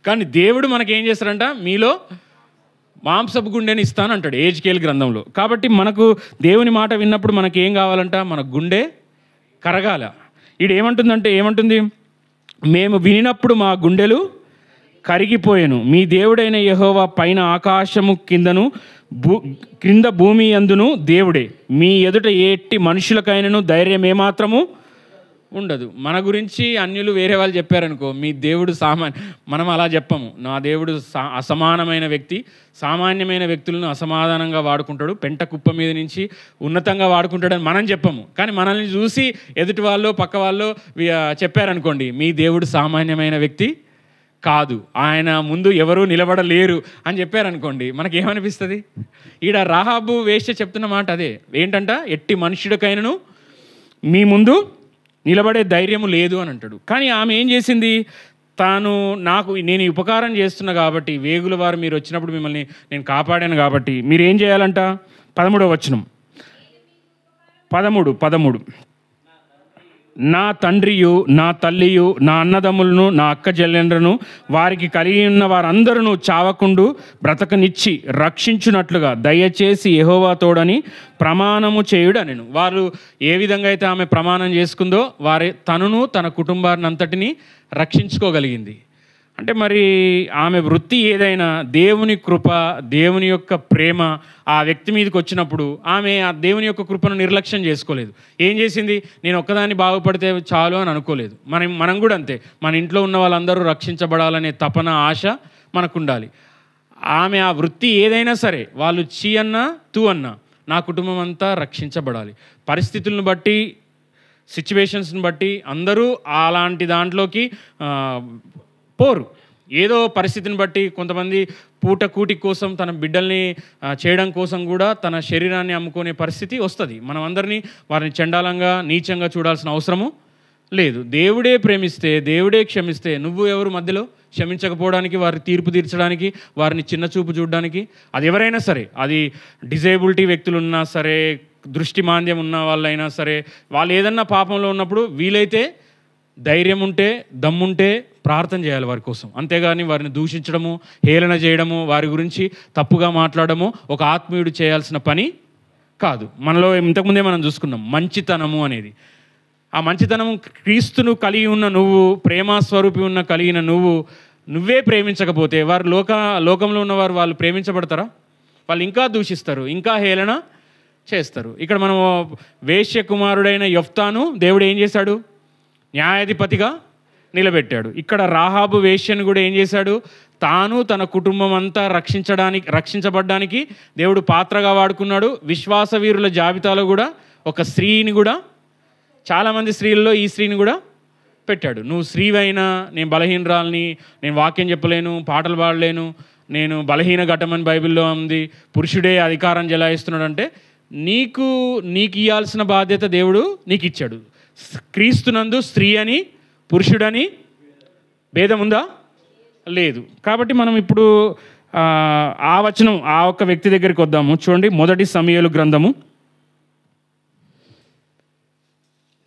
కానీ దేవుడు మనకేం చేస్తాడంట, మీలో మాంసపు గుండెని ఇస్తానంటాడు ఏజ్కేల్ గ్రంథంలో. కాబట్టి మనకు దేవుని మాట విన్నప్పుడు మనకేం కావాలంట, మన గుండె కరగాల. ఏమంటుంది, మేము వినినప్పుడు మా గుండెలు కరిగిపోయాను. మీ దేవుడైన యెహోవా పైన ఆకాశము క్రింద భూమి అందును దేవుడే. మీ ఎదుట ఎట్టి మనుషులకైనను ధైర్యం ఏమాత్రము ఉండదు. మన గురించి అన్యులు వేరే వాళ్ళు చెప్పారనుకో, మీ దేవుడు మనం అలా చెప్పము. నా దేవుడు అసమానమైన వ్యక్తి, సామాన్యమైన వ్యక్తులను అసమాధానంగా వాడుకుంటాడు, పెంట కుప్ప మీద నుంచి ఉన్నతంగా వాడుకుంటాడని మనం చెప్పము. కానీ మనల్ని చూసి ఎదుటి వాళ్ళు పక్క వాళ్ళు చెప్పారనుకోండి, మీ దేవుడు సామాన్యమైన వ్యక్తి కాదు, ఆయన ముందు ఎవరూ నిలబడలేరు అని చెప్పారనుకోండి, మనకేమనిపిస్తుంది? ఈడ రాహాబు వేశ్య చెప్తున్న మాట అదే. ఏంటంట, ఎట్టి మనుష్యుడికైనను మీ ముందు నిలబడే ధైర్యము లేదు అని అంటాడు. కానీ ఆమె ఏం చేసింది, నేను ఉపకారం చేస్తున్నా కాబట్టి, వేగుల వారు మీరు వచ్చినప్పుడు మిమ్మల్ని నేను కాపాడాను కాబట్టి మీరు ఏం చేయాలంట? 13వ వచనం, 13 నా తండ్రియు, నా తల్లియు, నా అన్నదమ్ములను, నా అక్క చెల్లెండ్రను, వారికి కలిగి ఉన్న వారందరూ చావకుండు బ్రతకనిచ్చి రక్షించున్నట్లుగా దయచేసి యెహోవా తోడని ప్రమాణము చేయుడనెను. వారు ఏ విధంగా అయితే ఆమె ప్రమాణం చేసుకుందో తనను తన కుటుంబాన్ని అంతటిని రక్షించుకోగలిగింది. అంటే మరి ఆమె వృత్తి ఏదైనా దేవుని కృప, దేవుని యొక్క ప్రేమ ఆ వ్యక్తి మీదకి వచ్చినప్పుడు ఆమె ఆ దేవుని యొక్క కృపను నిర్లక్ష్యం చేసుకోలేదు. ఏం చేసింది? నేను ఒక్కదాన్ని బాగుపడితే చాలు అని అనుకోలేదు. మనం కూడా అంతే. మన ఇంట్లో ఉన్న వాళ్ళందరూ రక్షించబడాలనే తపన, ఆశ మనకు ఉండాలి. ఆమె ఆ వృత్తి ఏదైనా సరే, వాళ్ళు చీ అన్నా తూ అన్నా నా కుటుంబం అంతా రక్షించబడాలి. పరిస్థితులను బట్టి, సిచ్యువేషన్స్ని బట్టి అందరూ అలాంటి దాంట్లోకి పోరు. ఏదో పరిస్థితిని బట్టి కొంతమంది పూట కూటి కోసం తన బిడ్డల్ని చేయడం కోసం కూడా తన శరీరాన్ని అమ్ముకునే పరిస్థితి వస్తుంది. మనం అందరినీ వారిని చండాలంగా, నీచంగా చూడాల్సిన అవసరము లేదు. దేవుడే ప్రేమిస్తే, దేవుడే క్షమిస్తే నువ్వు ఎవరు మధ్యలో? క్షమించకపోవడానికి, వారి తీర్పు తీర్చడానికి, వారిని చిన్న చూపు చూడడానికి? అది ఎవరైనా సరే, అది డిజేబిలిటీ వ్యక్తులున్నా సరే, దృష్టి మాంద్యం ఉన్న వాళ్ళైనా సరే, వాళ్ళు ఏదన్నా పాపంలో ఉన్నప్పుడు వీలైతే ధైర్యం ఉంటే, దమ్ముంటే ప్రార్థన చేయాలి వారి కోసం. అంతేగాని వారిని దూషించడము, హేళన చేయడము, వారి గురించి తప్పుగా మాట్లాడము ఒక ఆత్మీయుడు చేయాల్సిన పని కాదు. మనలో ఇంతకుముందే మనం చూసుకున్నాం మంచితనము అనేది. ఆ మంచితనం క్రీస్తును కలిగి ఉన్న నువ్వు, ప్రేమాస్వరూపి ఉన్న కలిగిన నువ్వే ప్రేమించకపోతే వారు లోకంలో ఉన్నవారు వాళ్ళు ప్రేమించబడతారా? వాళ్ళు ఇంకా దూషిస్తారు, ఇంకా హేళన చేస్తారు. ఇక్కడ మనం వేశ్య కుమారుడైన యెఫ్తాను దేవుడు ఏం చేశాడు? న్యాయాధిపతిగా నిలబెట్టాడు. ఇక్కడ రాహాబు వేశ్యను కూడా ఏం చేశాడు? తాను తన కుటుంబం అంతా రక్షించబడ్డానికి దేవుడు పాత్రగా వాడుకున్నాడు. విశ్వాసవీరుల జాబితాలో కూడా ఒక స్త్రీని కూడా, చాలామంది స్త్రీలలో ఈ స్త్రీని కూడా పెట్టాడు. నువ్వు స్త్రీవైనా, నేను బలహీనరాల్ని, నేను వాక్యం చెప్పలేను, పాటలు పాడలేను, నేను బలహీన ఘటమని బైబిల్లో ఉంది, పురుషుడే అధికారం చెలాయిస్తున్నాడు అంటే నీకు ఇవ్వాల్సిన బాధ్యత దేవుడు నీకు ఇచ్చాడు. క్రీస్తునందు స్త్రీ అని, పురుషుడని భేదం ఉందా? లేదు. కాబట్టి మనం ఇప్పుడు ఆ వచనం, ఆ ఒక్క వ్యక్తి దగ్గరికి వద్దాము. చూడండి, 1 సమూయేలు గ్రంథము.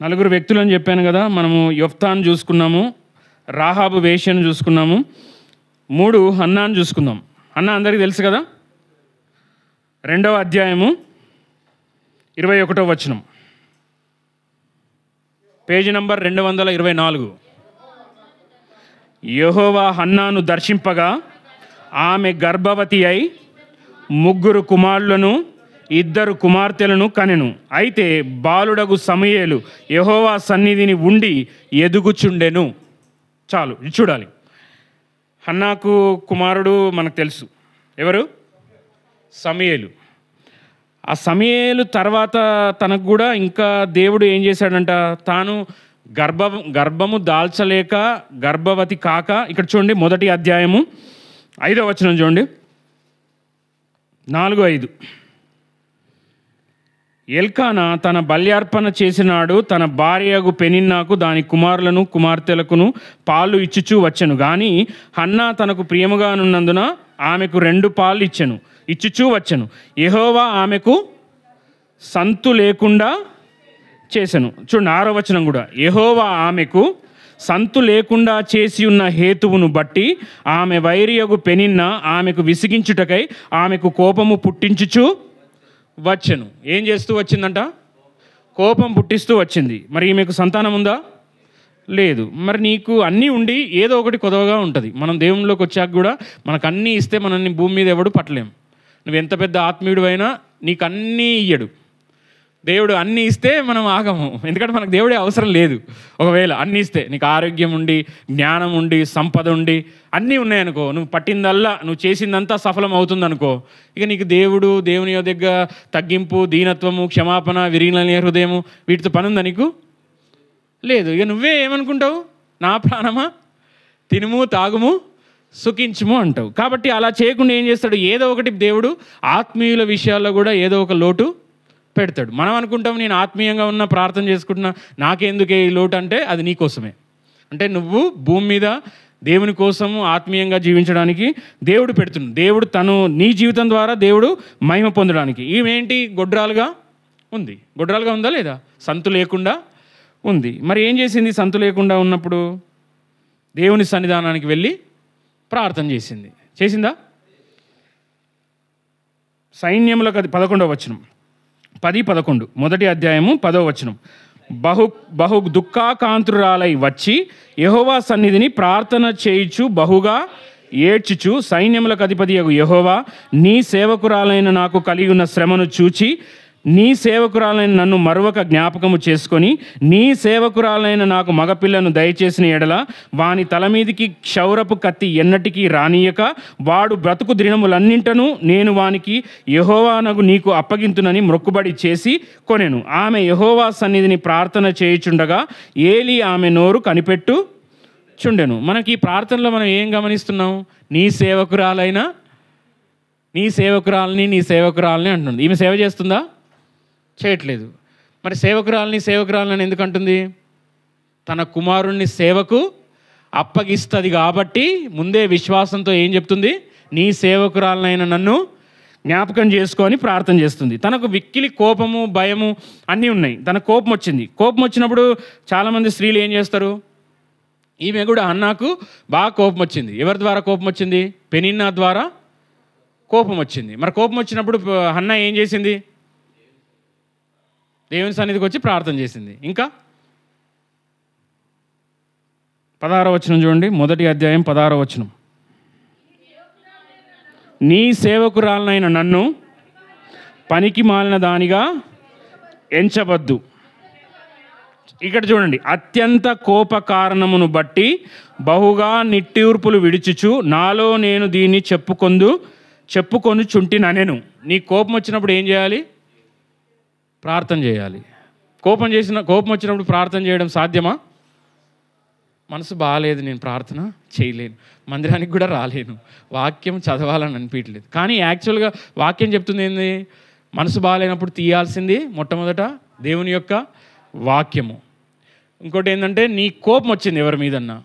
4 వ్యక్తులని చెప్పాను కదా. మనము యెఫ్తాను చూసుకున్నాము, రాహాబు వేశ్యను చూసుకున్నాము, 3 హన్నాను చూసుకుందాం. హన్నా అందరికీ తెలుసు కదా. 2వ అధ్యాయము 21వ వచనం, పేజీ నంబర్ 224. యెహోవా హన్నాను దర్శింపగా ఆమె గర్భవతి అయి 3 కుమారులను 2 కుమార్తెలను కనెను. అయితే బాలుడగు సమూయేలు యెహోవా సన్నిధిని ఉండి ఎదుగుచుండెను. చాలు, ఇది చూడాలి. హన్నాకు కుమారుడు మనకు తెలుసు, ఎవరు? సమూయేలు. ఆ సమూయేలు తర్వాత తనకు కూడా ఇంకా దేవుడు ఏం చేశాడంట? తాను గర్భము దాల్చలేక గర్భవతి కాక, ఇక్కడ చూడండి 1వ అధ్యాయము 5వ వచనం చూడండి, 4-5. ఎల్కానా తన బల్యార్పణ చేసినాడు, తన భార్యగు పెనిన్నాకు దాని కుమారులను కుమార్తెలకును పాలు ఇచ్చుచూ వచ్చెను. కానీ హన్నా తనకు ప్రియముగానున్నందున ఆమెకు 2 పాలు ఇచ్చుచూ వచ్చెను. యెహోవా ఆమెకు సంతు లేకుండా చేసెను. చూడండి 6వ వచనం కూడా, యెహోవా ఆమెకు సంతు లేకుండా చేసి ఉన్న హేతువును బట్టి ఆమె వైరియగు పెనిన్న ఆమెకు విసిగించుటకై ఆమెకు కోపము పుట్టించుచు వచ్చెను. ఏం చేస్తూ వచ్చిందంట? కోపం పుట్టిస్తూ వచ్చింది. మరి ఈమెకు సంతానం ఉందా? లేదు. మరి నీకు అన్నీ ఉండి ఏదో ఒకటి కొదవగా ఉంటుంది. మనం దేవునిలోకి వచ్చాక కూడా మనకు అన్నీ ఇస్తే మనల్ని భూమి మీద ఎవడు పట్టలేం. నువ్వు ఎంత పెద్ద ఆత్మీయుడు అయినా నీకు అన్నీ ఇయ్యడు. దేవుడు అన్నీ ఇస్తే మనం ఆగము, ఎందుకంటే మనకు దేవుడే అవసరం లేదు. ఒకవేళ అన్నీ ఇస్తే, నీకు ఆరోగ్యం ఉండి, జ్ఞానం ఉండి, సంపద ఉండి అన్నీ ఉన్నాయనుకో, నువ్వు పట్టిందల్లా, నువ్వు చేసిందంతా సఫలం అవుతుందనుకో, ఇక నీకు దేవుని దగ్గర తగ్గింపు, దీనత్వము, క్షమాపణ, విరిగిన హృదయము వీటితో పని ఉందా నీకు? లేదు. ఇక నువ్వే ఏమనుకుంటావు? నా ప్రాణమా తినుము తాగుము సుఖించుము అంటావు. కాబట్టి అలా చేయకుండా ఏం చేస్తాడు? ఏదో ఒకటి దేవుడు ఆత్మీయుల విషయాల్లో కూడా ఏదో ఒక లోటు పెడతాడు. మనం అనుకుంటాం నేను ఆత్మీయంగా ఉన్న ప్రార్థన చేసుకుంటున్నా, నాకెందుకే ఈ లోటు అంటే అది నీకోసమే. అంటే నువ్వు భూమి మీద దేవుని కోసము ఆత్మీయంగా జీవించడానికి దేవుడు పెడుతుంది. దేవుడు తను నీ జీవితం ద్వారా దేవుడు మహిమ పొందడానికి. ఈమెంటి గొడ్రాలుగా ఉంది. గొడ్రాలుగా ఉందా లేదా? సంతు లేకుండా ఉంది. మరి ఏం చేసింది? సంతు లేకుండా ఉన్నప్పుడు దేవుని సన్నిధానానికి వెళ్ళి ప్రార్థన చేసింది. చేసిందా? సైన్యములకు 11వ వచనం, 10-11 మొదటి అధ్యాయము 10వ వచనం. బహు దుఃఖాకాంతురాలై వచ్చి యెహోవా సన్నిధిని ప్రార్థన చేయుచు బహుగా ఏడ్చుచు, సైన్యములకు అధిపతియగు యెహోవా, నీ సేవకురాలైన నాకు కలిగి ఉన్న శ్రమను చూచి నీ సేవకురాలైన నన్ను మరొక జ్ఞాపకము చేసుకొని నీ సేవకురాలైన నాకు మగపిల్లను దయచేసిన ఎడల వాని తల మీదికి క్షౌరపు కత్తి ఎన్నటికీ రానియక వాడు బ్రతుకు దినములన్నింటను నేను వానికి యెహోవానగు నీకు అప్పగింతునని మొక్కుబడి చేసి కొనెను. ఆమె యెహోవా సన్నిధిని ప్రార్థన చేయుచుండగా ఏలీ ఆమె నోరు కనిపెట్టు చుండెను. మనకి ఈ ప్రార్థనలో మనం ఏం గమనిస్తున్నాం? నీ సేవకురాలని అంటుంది. ఈమె సేవ చేస్తుందా? చేయట్లేదు. మరి సేవకురాలని ఎందుకు అంటుంది? తన కుమారుణ్ణి సేవకు అప్పగిస్తుంది కాబట్టి ముందే విశ్వాసంతో ఏం చెప్తుంది? నీ సేవకురాలనైన నన్ను జ్ఞాపకం చేసుకొని ప్రార్థన చేస్తుంది. తనకు విక్కిలి కోపము భయము అన్నీ ఉన్నాయి. తన కోపం వచ్చింది. కోపం వచ్చినప్పుడు చాలామంది స్త్రీలు ఏం చేస్తారు? ఈమె కూడా హన్నాకు బాగా కోపం వచ్చింది. ఎవరి ద్వారా కోపం వచ్చింది? పెనిన్నా ద్వారా కోపం వచ్చింది. మరి కోపం వచ్చినప్పుడు హన్నా ఏం చేసింది? దేవుని సన్నిధికి వచ్చి ప్రార్థన చేసింది. ఇంకా 16వ వచనం చూడండి. మొదటి అధ్యాయం 16వ వచనం. నీ సేవకురాలనైన నన్ను పనికి మాలిన దానిగా ఎంచవద్దు. ఇక్కడ చూడండి, అత్యంత కోప కారణమును బట్టి బహుగా నిట్టూర్పులు విడిచుచు నాలో నేను దీన్ని చెప్పుకొని చుంటిననెను. నీ కోపం వచ్చినప్పుడు ఏం చేయాలి? ప్రార్థన చేయాలి. కోపం వచ్చినప్పుడు ప్రార్థన చేయడం సాధ్యమా? మనసు బాగాలేదు, నేను ప్రార్థన చేయలేను, మందిరానికి కూడా రాలేను, వాక్యం చదవాలని అనిపించలేదు. కానీ యాక్చువల్గా వాక్యం చెప్తుంది ఏంది? మనసు బాగాలేనప్పుడు తీయాల్సింది మొట్టమొదట దేవుని యొక్క వాక్యము. ఇంకోటి ఏంటంటే, నీ కోపం వచ్చింది ఎవరి మీదన్నా,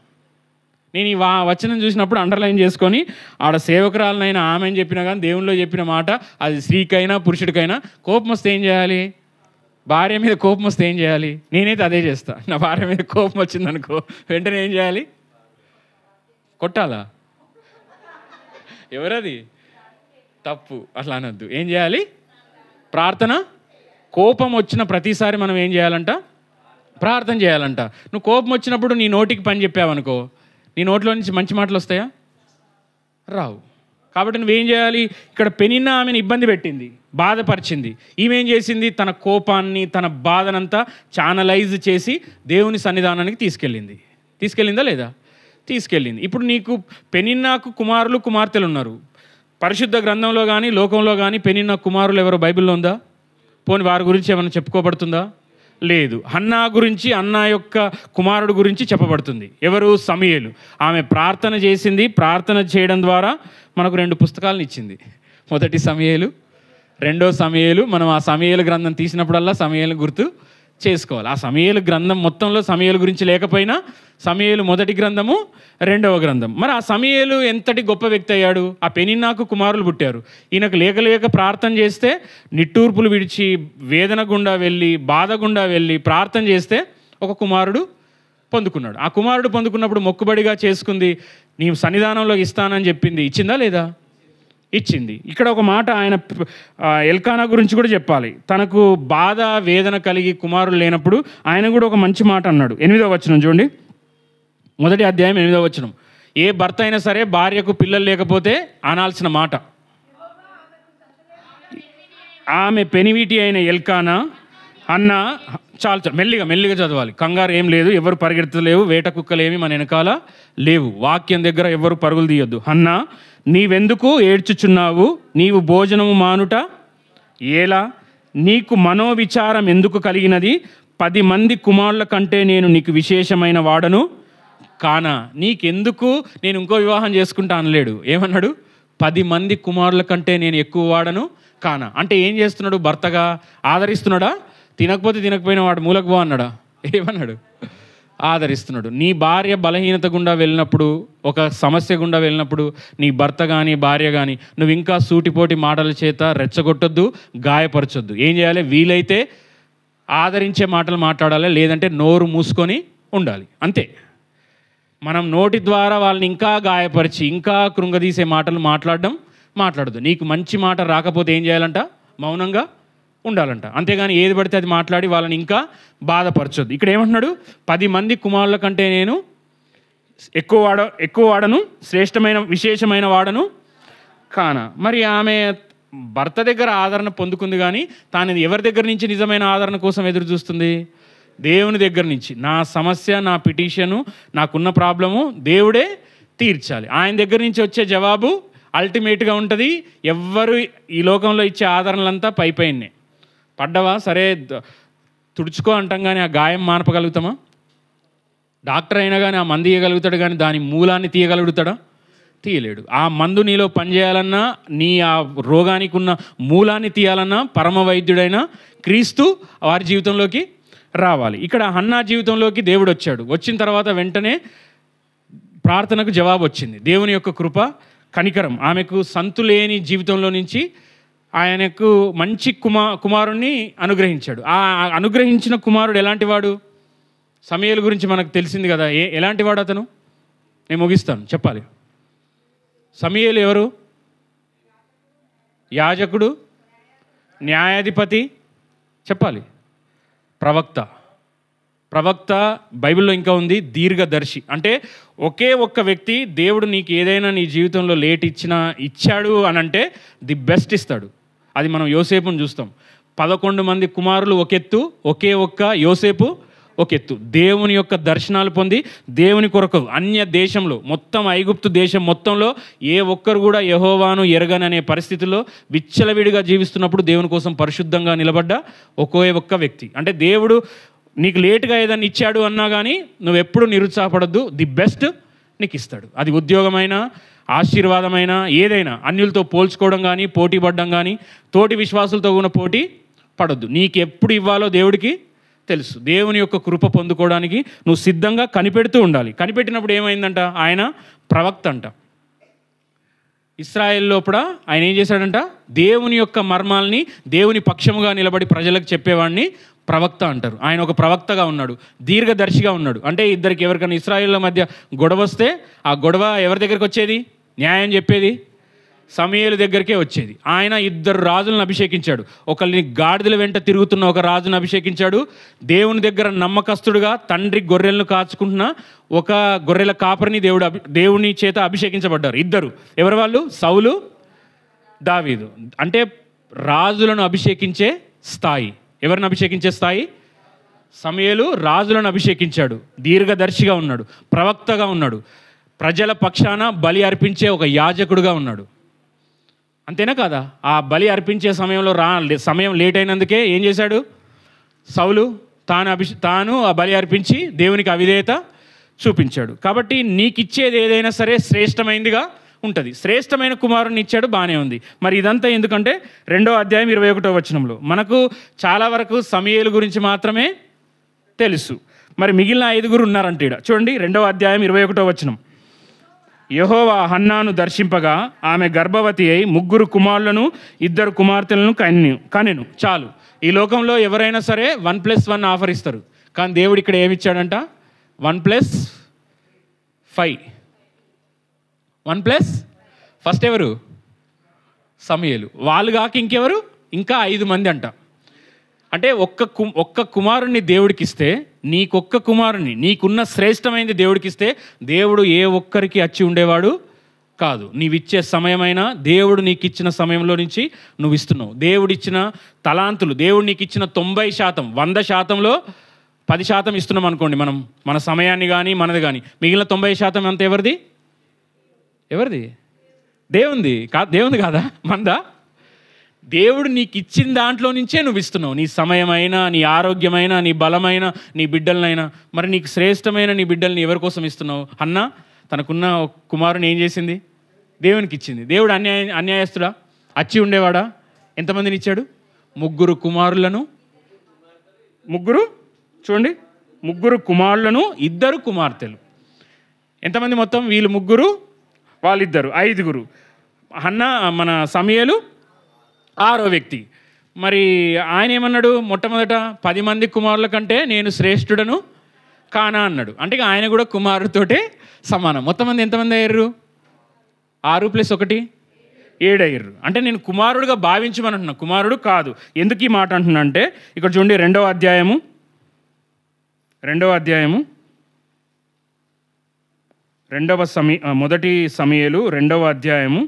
నేను ఈ వచనం చూసినప్పుడు అండర్లైన్ చేసుకొని ఆడ సేవకురాలనైనా ఆమె చెప్పినా కానీ దేవునిలో చెప్పిన మాట అది స్త్రీకైనా పురుషుడికైనా కోపం వస్తే ఏం చేయాలి? భార్య మీద కోపం వస్తే ఏం చేయాలి? నేనైతే అదే చేస్తా. నా భార్య మీద కోపం వచ్చిందనుకో వెంటనే ఏం చేయాలి? కొట్టాలా? ఎవరది? తప్పు, అట్లా అనొద్దు. ఏం చేయాలి? ప్రార్థన. కోపం వచ్చిన ప్రతిసారి మనం ఏం చేయాలంట? ప్రార్థన చేయాలంట. నువ్వు కోపం వచ్చినప్పుడు నీ నోటికి పని చెప్పావనుకో, నీ నోట్లో నుంచి మంచి మాటలు వస్తాయా? రావు. కాబట్టి నువ్వేం చేయాలి? ఇక్కడ పెనిన్నా ఆమెను ఇబ్బంది పెట్టింది, బాధపరిచింది. ఈమెం చేసింది? తన కోపాన్ని తన బాధనంతా ఛానలైజ్ చేసి దేవుని సన్నిధానానికి తీసుకెళ్ళిందా లేదా? తీసుకెళ్ళింది. ఇప్పుడు నీకు పెనిన్నాకు కుమారులు కుమార్తెలు ఉన్నారు. పరిశుద్ధ గ్రంథంలో కానీ లోకంలో కానీ పెనిన్నా కుమారులు ఎవరో బైబిల్లో ఉందా? పోనీ వారి గురించి ఏమైనా చెప్పుకోబడుతుందా? లేదు. హన్నా గురించి, అన్నా యొక్క కుమారుడు గురించి చెప్పబడుతుంది. ఎవరు? సమూయేలు. ఆమె ప్రార్థన చేసింది. ప్రార్థన చేయడం ద్వారా మనకు 2 పుస్తకాలను ఇచ్చింది. మొదటి సమూయేలు, 2వ సమూయేలు. మనం ఆ సమూయేలు గ్రంథం తీసినప్పుడల్లా సమూయేలు గుర్తు చేసుకోవాలి. ఆ సమూయేలు గ్రంథం మొత్తంలో సమూయేలు గురించి లేకపోయినా సమూయేలు మొదటి గ్రంథము, 2వ గ్రంథం. మరి ఆ సమూయేలు ఎంతటి గొప్ప వ్యక్తి అయ్యాడు? ఆ పెనిన్నాకు కుమారులు పుట్టారు. ఈయనకు లేక ప్రార్థన చేస్తే, నిట్టూర్పులు విడిచి వేదన గుండా వెళ్ళి బాధ గుండా వెళ్ళి ప్రార్థన చేస్తే ఒక కుమారుడు పొందుకున్నాడు. ఆ కుమారుడు పొందుకున్నప్పుడు మొక్కుబడిగా చేసుకుంది, నీ సన్నిధానంలో ఇస్తానని చెప్పింది. ఇచ్చిందా లేదా? ఇచ్చింది. ఇక్కడ ఒక మాట ఆయన ఎల్కానా గురించి కూడా చెప్పాలి. తనకు బాధ వేదన కలిగి కుమారులు లేనప్పుడు ఆయన కూడా ఒక మంచి మాట అన్నాడు. 8వ వచనం చూడండి. మొదటి అధ్యాయం 8వ వచనం. ఏ భర్త అయినా సరే భార్యకు పిల్లలు లేకపోతే అనాల్సిన మాట. ఆమె పెనివిటి అయిన ఎల్కానా అన్న, చాలు మెల్లిగా చదవాలి, కంగారు ఏం లేదు, ఎవరు పరిగెత్తలేవు, వేట కుక్కలు ఏమి మన వెనకాల లేవు, వాక్యం దగ్గర ఎవరు పరుగులు తీయొద్దు. అన్నా, నీవెందుకు ఏడ్చుచున్నావు? నీవు భోజనము మానుట ఎలా? నీకు మనోవిచారం ఎందుకు కలిగినది? 10 మంది కుమారుల కంటే నేను నీకు విశేషమైన వాడను కానా? నీకెందుకు నేను ఇంకో వివాహం చేసుకుంటా అనలేడు. ఏమన్నాడు? 10 మంది కుమారుల కంటే నేను ఎక్కువ వాడను కానా. అంటే ఏం చేస్తున్నాడు? భర్తగా ఆదరిస్తున్నాడా? తినకపోతే తినకపోయినా వాడు మూలకు పో అన్నాడా? ఏమన్నాడు? ఆదరిస్తున్నాడు. నీ భార్య బలహీనత గుండా వెళ్ళినప్పుడు, ఒక సమస్య గుండా వెళ్ళినప్పుడు, నీ భర్త కానీ భార్య కానీ నువ్వు ఇంకా సూటిపోటి మాటల చేత రెచ్చగొట్టొద్దు, గాయపరచొద్దు. ఏం చేయాలి? వీలైతే ఆదరించే మాటలు మాట్లాడాలి, లేదంటే నోరు మూసుకొని ఉండాలి. అంతే. మనం నోటి ద్వారా వాళ్ళని ఇంకా గాయపరిచి ఇంకా కృంగదీసే మాటలు మాట్లాడదు. నీకు మంచి మాట రాకపోతే ఏం చేయాలంట? మౌనంగా ఉండాలంట. అంతేగాని ఏది పడితే అది మాట్లాడి వాళ్ళని ఇంకా బాధపరచొద్దు. ఇక్కడ ఏమంటున్నాడు? 10 మంది కుమారుల కంటే నేను ఎక్కువ వాడను, విశేషమైన వాడను కాన. మరి ఆమె భర్త దగ్గర ఆదరణ పొందుకుంది, కానీ తాను ఎవరి దగ్గర నుంచి నిజమైన ఆదరణ కోసం ఎదురు చూస్తుంది? దేవుని దగ్గర నుంచి. నా సమస్య, నా పిటిషను, నాకున్న ప్రాబ్లము దేవుడే తీర్చాలి. ఆయన దగ్గర నుంచి వచ్చే జవాబు అల్టిమేట్గా ఉంటుంది. ఎవ్వరు ఈ లోకంలో ఇచ్చే ఆదరణలంతా పైనే. పడ్డవా సరే తుడుచుకో అంటాం, కానీ ఆ గాయం మానపగలుగుతామా? డాక్టర్ అయినా కానీ ఆ మందు ఇవ్వగలుగుతాడు, కానీ దాని మూలాన్ని తీయగలుగుతాడా? తీయలేడు. ఆ మందు నీలో పనిచేయాలన్నా, నీ ఆ రోగానికి ఉన్న మూలాన్ని తీయాలన్నా పరమ వైద్యుడైన క్రీస్తు వారి జీవితంలోకి రావాలి. ఇక్కడ హన్నా జీవితంలోకి దేవుడు వచ్చాడు. వచ్చిన తర్వాత వెంటనే ప్రార్థనకు జవాబు వచ్చింది. దేవుని యొక్క కృప, కనికరం ఆమెకు సంతులేని జీవితంలో నుంచి ఆయనకు మంచి కుమారుణ్ణి అనుగ్రహించాడు. ఆ అనుగ్రహించిన కుమారుడు ఎలాంటి వాడు? సమూయేలు గురించి మనకు తెలిసింది కదా. ఎలాంటి వాడు అతను? నేను ముగిస్తాను, చెప్పాలి. సమూయేలు ఎవరు? యాజకుడు, న్యాయాధిపతి, చెప్పాలి. ప్రవక్త బైబిల్లో ఇంకా ఉంది, దీర్ఘదర్శి. అంటే ఒకే ఒక్క వ్యక్తి దేవుడు నీకు ఏదైనా నీ జీవితంలో ఇచ్చాడు అని అంటే ది బెస్ట్ ఇస్తాడు. అది మనం యోసేపుని చూస్తాం. 11 మంది కుమారులు ఒకెత్తు, ఒకే ఒక్క యోసేపు ఒకెత్తు. దేవుని యొక్క దర్శనాలు పొంది దేవుని కొరకు అన్య దేశంలో, మొత్తం ఐగుప్తు దేశం మొత్తంలో ఏ ఒక్కరు కూడా యెహోవాను ఎరగననే పరిస్థితుల్లో విచ్చలవిడిగా జీవిస్తున్నప్పుడు దేవుని కోసం పరిశుద్ధంగా నిలబడ్డ ఒకే ఒక్క వ్యక్తి. అంటే దేవుడు నీకు లేటుగా ఏదైనా ఇచ్చాడు అన్నా కానీ నువ్వెప్పుడు నిరుత్సాహపడద్దు. ది బెస్ట్ నీకు ఇస్తాడు. అది ఉద్యోగమైనా, ఆశీర్వాదమైనా, ఏదైనా. అన్యులతో పోల్చుకోవడం కానీ, పోటీ పడడం కానీ, తోటి విశ్వాసులతో ఉన్న పోటీ పడొద్దు. నీకు ఎప్పుడు ఇవ్వాలో దేవుడికి తెలుసు. దేవుని యొక్క కృప పొందుకోవడానికి నువ్వు సిద్ధంగా కనిపెడుతూ ఉండాలి. కనిపెట్టినప్పుడు ఏమైందంట? ఆయన ప్రవక్త అంట. ఇశ్రాయేల్ లోపల ఆయన ఏం చేశాడంట? దేవుని యొక్క మర్మాల్ని దేవుని పక్షముగా నిలబడి ప్రజలకు చెప్పేవాడిని ప్రవక్త అంటారు. ఆయన ఒక ప్రవక్తగా ఉన్నాడు, దీర్ఘదర్శిగా ఉన్నాడు. అంటే ఇద్దరికి ఎవరికైనా ఇశ్రాయేళ్ల మధ్య గొడవ వస్తే ఆ గొడవ ఎవరి దగ్గరికి వచ్చేది? న్యాయం చెప్పేది సమూయేలు దగ్గరికే వచ్చేది. ఆయన 2 రాజులను అభిషేకించాడు. ఒకరిని గాడిదల వెంట తిరుగుతున్న ఒక రాజును అభిషేకించాడు. దేవుని దగ్గర నమ్మకస్తుడుగా తండ్రి గొర్రెలను కాచుకుంటున్న ఒక గొర్రెల కాపరిని దేవుని చేత అభిషేకించబడ్డారు. 2. ఎవరు వాళ్ళు? సౌలు, దావీదు. అంటే రాజులను అభిషేకించే స్థాయి. ఎవరిని అభిషేకించే స్థాయి? సమూయేలు రాజులను అభిషేకించాడు. దీర్ఘదర్శిగా ఉన్నాడు, ప్రవక్తగా ఉన్నాడు, ప్రజల పక్షాన బలి అర్పించే ఒక యాజకుడుగా ఉన్నాడు. అంతేనా కాదా? ఆ బలి అర్పించే సమయం లేట్ అయినందుకే ఏం చేశాడు? సౌలు తాను ఆ బలి అర్పించి దేవునికి అవిధేయత చూపించాడు. కాబట్టి నీకు ఇచ్చేది ఏదైనా సరే శ్రేష్టమైనదిగా ఉంటుంది. శ్రేష్టమైన కుమారుని ఇచ్చాడు, బాగానే ఉంది. మరి ఇదంతా ఎందుకంటే 2వ అధ్యాయం 21వ వచనంలో మనకు చాలా వరకు సమూయేలు గురించి మాత్రమే తెలుసు. మరి మిగిలిన 5 ఉన్నారంట. ఈడ చూడండి, 2వ అధ్యాయం 21వ వచనం. యెహోవా హన్నాను దర్శింపగా ఆమె గర్భవతి అయి 3 కుమారులను 2 కుమార్తెలను కనెను. చాలు. ఈ లోకంలో ఎవరైనా సరే 1+1 ఆఫర్ ఇస్తారు, కానీ దేవుడు ఇక్కడ ఏమిచ్చాడంట? 1+5. 1+ ఫస్ట్ ఎవరు? సమూయేలు. వాళ్ళు కాక ఇంకెవరు? ఇంకా 5 మంది అంట. అంటే ఒక్క కుమారుణ్ణి దేవుడికి ఇస్తే, నీకొక్క కుమారుణ్ణి, నీకున్న శ్రేష్టమైనది దేవుడికి ఇస్తే, దేవుడు ఏ ఒక్కరికి అచ్చి ఉండేవాడు కాదు. నీవిచ్చే సమయమైనా దేవుడు నీకు ఇచ్చిన సమయంలో నుంచి నువ్వు ఇస్తున్నావు. దేవుడిచ్చిన తలాంతులు, దేవుడు నీకు ఇచ్చిన 90%, 100%లో 10% ఇస్తున్నాం అనుకోండి మనం, మన సమయాన్ని కానీ మనది కానీ. మిగిలిన 90% అంత ఎవరిది? దేవుంది కాదా? మందా? దేవుడు నీకు ఇచ్చిన దాంట్లో నుంచే నువ్వు ఇస్తున్నావు. నీ సమయమైనా, నీ ఆరోగ్యమైనా, నీ బలమైన, నీ బిడ్డలనైనా. మరి నీకు శ్రేష్టమైన నీ బిడ్డల్ని ఎవరి కోసం ఇస్తున్నావు? అన్న తనకున్న కుమారుని ఏం చేసింది? దేవునికి ఇచ్చింది. దేవుడు అన్యాయస్తుడా? అచ్చి ఉండేవాడా? ఎంతమందిని ఇచ్చాడు? 3 కుమారులను, 3 చూడండి, ముగ్గురు కుమారులను 2 కుమార్తెలు. ఎంతమంది మొత్తం? వీళ్ళు 3, వాళ్ళిద్దరు 5. హన్నా మన సమూయేలు 6వ వ్యక్తి. మరి ఆయన ఏమన్నాడు? మొట్టమొదట 10 మంది కుమారుల కంటే నేను శ్రేష్ఠుడను కానా అన్నాడు. అంటే ఆయన కూడా కుమారుడితోటే సమానం. మొత్తం మంది ఎంతమంది అయ్యారు? 6 + 1 7 అయ్యారు. అంటే నేను కుమారుడుగా భావించమని అంటున్నా, కుమారుడు కాదు. ఎందుకు ఈ మాట అంటున్నా అంటే ఇక్కడ చూడండి, 2వ అధ్యాయము మొదటి సమూయేలు 2వ అధ్యాయము.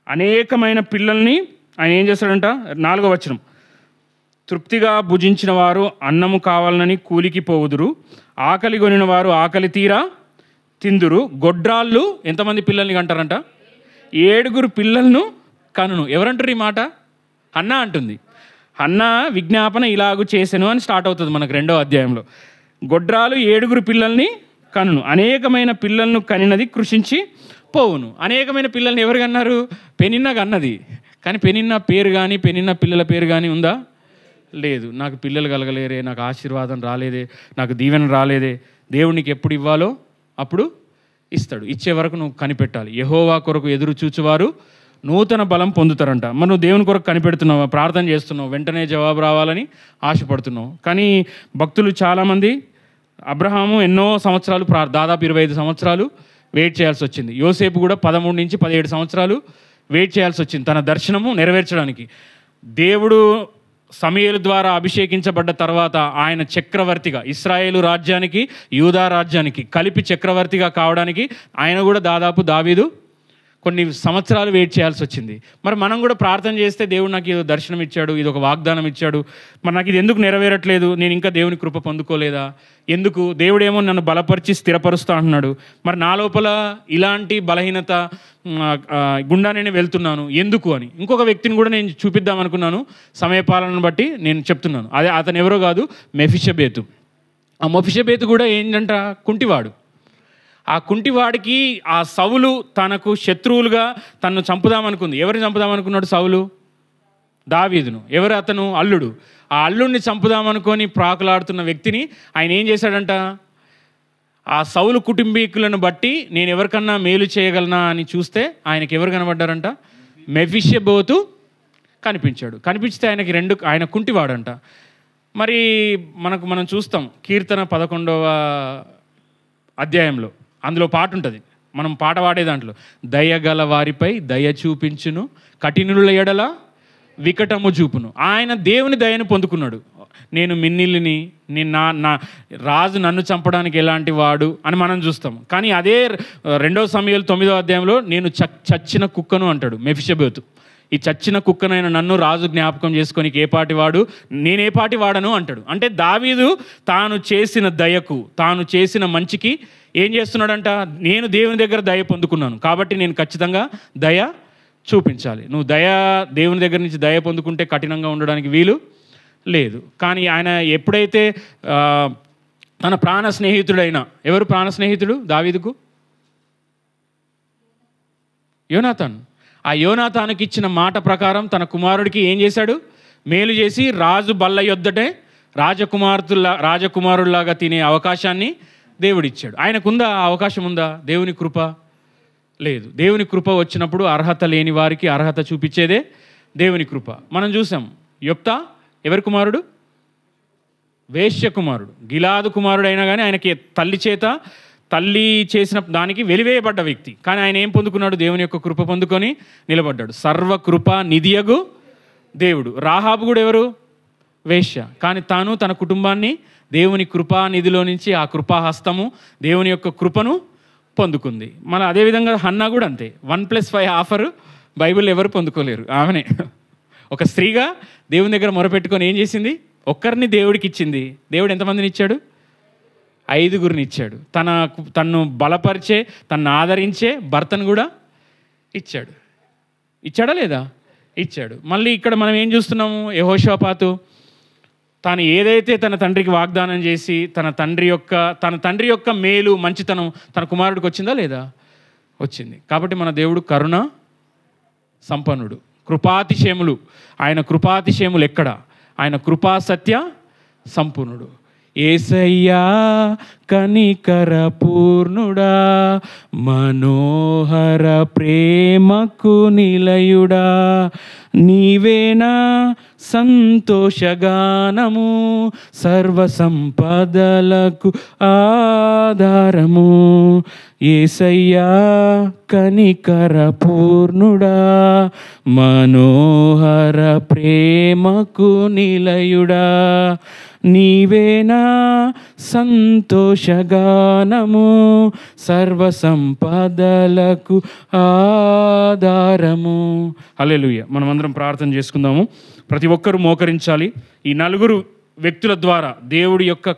అనేకమైన పిల్లల్ని ఆయన ఏం చేస్తాడంట? 4వ వచనం, తృప్తిగా భుజించిన వారు అన్నము కావాలని కూలికి పోవుదురు, ఆకలి కొనిన వారు ఆకలి తీరా తిందురు. గొడ్రాళ్ళు ఎంతమంది పిల్లల్ని కంటారంట? 7 పిల్లలను కనును. ఎవరంటారు ఈ మాట? హన్నా అంటుంది. హన్నా విజ్ఞాపన ఇలాగు చేసెను అని స్టార్ట్ అవుతుంది మనకు 2వ అధ్యాయంలో. గొడ్రాలు 7 పిల్లల్ని కనును, అనేకమైన పిల్లలను కనినది కృషించి పోవును. అనేకమైన పిల్లల్ని ఎవరు కన్నారు? పెనిన్నా కన్నది. కానీ పెనిన్నా పేరు కానీ పెనిన్నా పిల్లల పేరు కానీ ఉందా? లేదు. నాకు పిల్లలు కలగలేరే, నాకు ఆశీర్వాదం రాలేదే, నాకు దీవెన రాలేదే. దేవునికి ఎప్పుడు ఇవ్వాలో అప్పుడు ఇస్తాడు. ఇచ్చే వరకు నువ్వు కనిపెట్టాలి. యెహోవా కొరకు ఎదురు చూచువారు నూతన బలం పొందుతారంట. మరి నువ్వు దేవుని కొరకు కనిపెడుతున్నావు, ప్రార్థన చేస్తున్నావు, వెంటనే జవాబు రావాలని ఆశపడుతున్నావు. కానీ భక్తులు చాలామంది, అబ్రహాము ఎన్నో సంవత్సరాలు దాదాపు 25 సంవత్సరాలు వెయిట్ చేయాల్సి వచ్చింది. యోసేపు కూడా 13 నుంచి 17 సంవత్సరాలు వెయిట్ చేయాల్సి వచ్చింది తన దర్శనము నెరవేర్చడానికి. దేవుడు సమూయేలు ద్వారా అభిషేకించబడ్డ తర్వాత ఆయన చక్రవర్తిగా, ఇశ్రాయేలు రాజ్యానికి యూదా రాజ్యానికి కలిపి చక్రవర్తిగా కావడానికి ఆయన కూడా దాదాపు దావీదు కొన్ని సంవత్సరాలు వెయిట్ చేయాల్సి వచ్చింది. మరి మనం కూడా ప్రార్థన చేస్తే దేవుడు నాకు ఇది దర్శనం ఇచ్చాడు, ఇది ఒక వాగ్దానం ఇచ్చాడు, మరి నాకు ఇది ఎందుకు నెరవేరట్లేదు, నేను ఇంకా దేవుని కృప పొందుకోలేదా, ఎందుకు? దేవుడేమో నన్ను బలపరిచి స్థిరపరుస్తా అంటున్నాడు, మరి నా లోపల ఇలాంటి బలహీనత గుండా నేను వెళ్తున్నాను ఎందుకు అని. ఇంకొక వ్యక్తిని కూడా నేను చూపిద్దాం అనుకున్నాను, సమయపాలనను బట్టి నేను చెప్తున్నాను. అదే అతను ఎవరో కాదు, మెఫీషబేతు. ఆ మెఫీషబేతు కూడా ఏంటంట? కుంటివాడు. ఆ కుంటివాడికి ఆ సౌలు తనకు శత్రువులుగా తనను చంపుదామనుకుంది. ఎవరిని చంపుదామనుకున్నాడు? సౌలు దావీదును. ఎవరు? అతను అల్లుడు. ఆ అల్లుడిని చంపుదామనుకొని ప్రాకులాడుతున్న వ్యక్తిని ఆయన ఏం చేశాడంట? ఆ సౌలు కుటుంబీకులను బట్టి నేను ఎవరికన్నా మేలు చేయగలనా అని చూస్తే ఆయనకి ఎవరు కనబడ్డారంట? మెఫీషబేతు కనిపించాడు. కనిపించితే ఆయన కుంటివాడంట. మరి మనం చూస్తాం కీర్తన 11వ అధ్యాయంలో, అందులో పాట ఉంటుంది, మనం పాట పాడే దాంట్లో, దయగల వారిపై దయ చూపించును, కఠినుల ఎడల వికటము చూపును. ఆయన దేవుని దయను పొందుకున్నాడు. నేను మిన్నిల్ని, నా రాజు నన్ను చంపడానికి ఎలాంటి వాడు అని మనం చూస్తాం. కానీ అదే 2వ సమూయేలు 9వ అధ్యాయంలో నేను చచ్చిన కుక్కను అంటాడు మెఫీషబేతు. ఈ చచ్చిన కుక్కనైనా నన్ను రాజు జ్ఞాపకం చేసుకొని ఏ పాటి వాడు, నేనే పాటి వాడను అంటాడు. అంటే దావీదు తాను చేసిన దయకు, తాను చేసిన మంచికి ఏం చేస్తున్నాడంట? నేను దేవుని దగ్గర దయ పొందుకున్నాను కాబట్టి నేను ఖచ్చితంగా దయ చూపించాలి. నువ్వు దేవుని దగ్గర నుంచి దయ పొందుకుంటే కఠినంగా ఉండడానికి వీలు లేదు. కానీ ఆయన ఎప్పుడైతే తన ప్రాణ స్నేహితుడైన, ఎవరు ప్రాణ స్నేహితుడు దావీదుకు? యోనాతాన్. ఆ యోనాతానుకి ఇచ్చిన మాట ప్రకారం తన కుమారుడికి ఏం చేశాడు? మేలు చేసి రాజు బల్ల యొద్దటే రాజకుమారుల్లాగా తినే అవకాశాన్ని దేవుడిచ్చాడు. ఆయనకుందా ఆ అవకాశం? ఉందా? దేవుని కృప లేదు. దేవుని కృప వచ్చినప్పుడు అర్హత లేని వారికి అర్హత చూపించేదే దేవుని కృప. మనం చూసాం, యొప్తా ఎవరి కుమారుడు? వేశ్య కుమారుడు. గిలాదు కుమారుడు అయినా కానీ ఆయనకి తల్లి చేసిన దానికి వెలివేయబడ్డ వ్యక్తి. కానీ ఆయన ఏం పొందుకున్నాడు? దేవుని యొక్క కృప పొందుకొని నిలబడ్డాడు. సర్వకృప నిధియగు దేవుడు. రాహాబు కూడా ఎవరు? వేశ్య. కానీ తాను తన కుటుంబాన్ని దేవుని కృపా నిధిలో నుంచి ఆ కృపాహస్తము దేవుని యొక్క కృపను పొందుకుంది. మళ్ళీ అదేవిధంగా హన్నా కూడా అంతే. 1+5 ఆఫర్ బైబిల్ ఎవరు పొందుకోలేరు. ఆమెనే ఒక స్త్రీగా దేవుని దగ్గర మొరపెట్టుకొని ఏం చేసింది? ఒక్కరిని దేవుడికి ఇచ్చింది. దేవుడు ఎంతమందిని ఇచ్చాడు? 5గురిని ఇచ్చాడు. తన్ను బలపరిచే, తన్ను ఆదరించే భర్తను కూడా ఇచ్చాడు. ఇచ్చాడా లేదా? ఇచ్చాడు. మళ్ళీ ఇక్కడ మనం ఏం చూస్తున్నాము? యెహోషాపాతు తాను ఏదైతే తన తండ్రికి వాగ్దానం చేసి తన తండ్రి యొక్క మేలు, మంచితనం తన కుమారుడికి వచ్చిందా లేదా? వచ్చింది. కాబట్టి మన దేవుడు కరుణ సంపన్నుడు, కృపాతిశయములు. ఆయన కృపాతిశయములు ఎక్కడ? ఆయన కృపా సత్య సంపూర్ణుడు. యేసయ్యా కనికర పూర్ణుడా, మనోహర ప్రేమకు నిలయుడా, నీవేనా సంతోషగానము, సర్వ సంపదలకు ఆధారము. యేసయ్యా కనికర పూర్ణుడా, మనోహర ప్రేమకు నిలయుడా, నీవేనా సంతోషగానము, సర్వ సంపదలకు ఆధారము. హల్లెలూయా. మనమందరం ప్రార్థన చేసుకుందాము. ప్రతి ఒక్కరూ మోకరించాలి. ఈ నలుగురు వ్యక్తుల ద్వారా దేవుడి యొక్క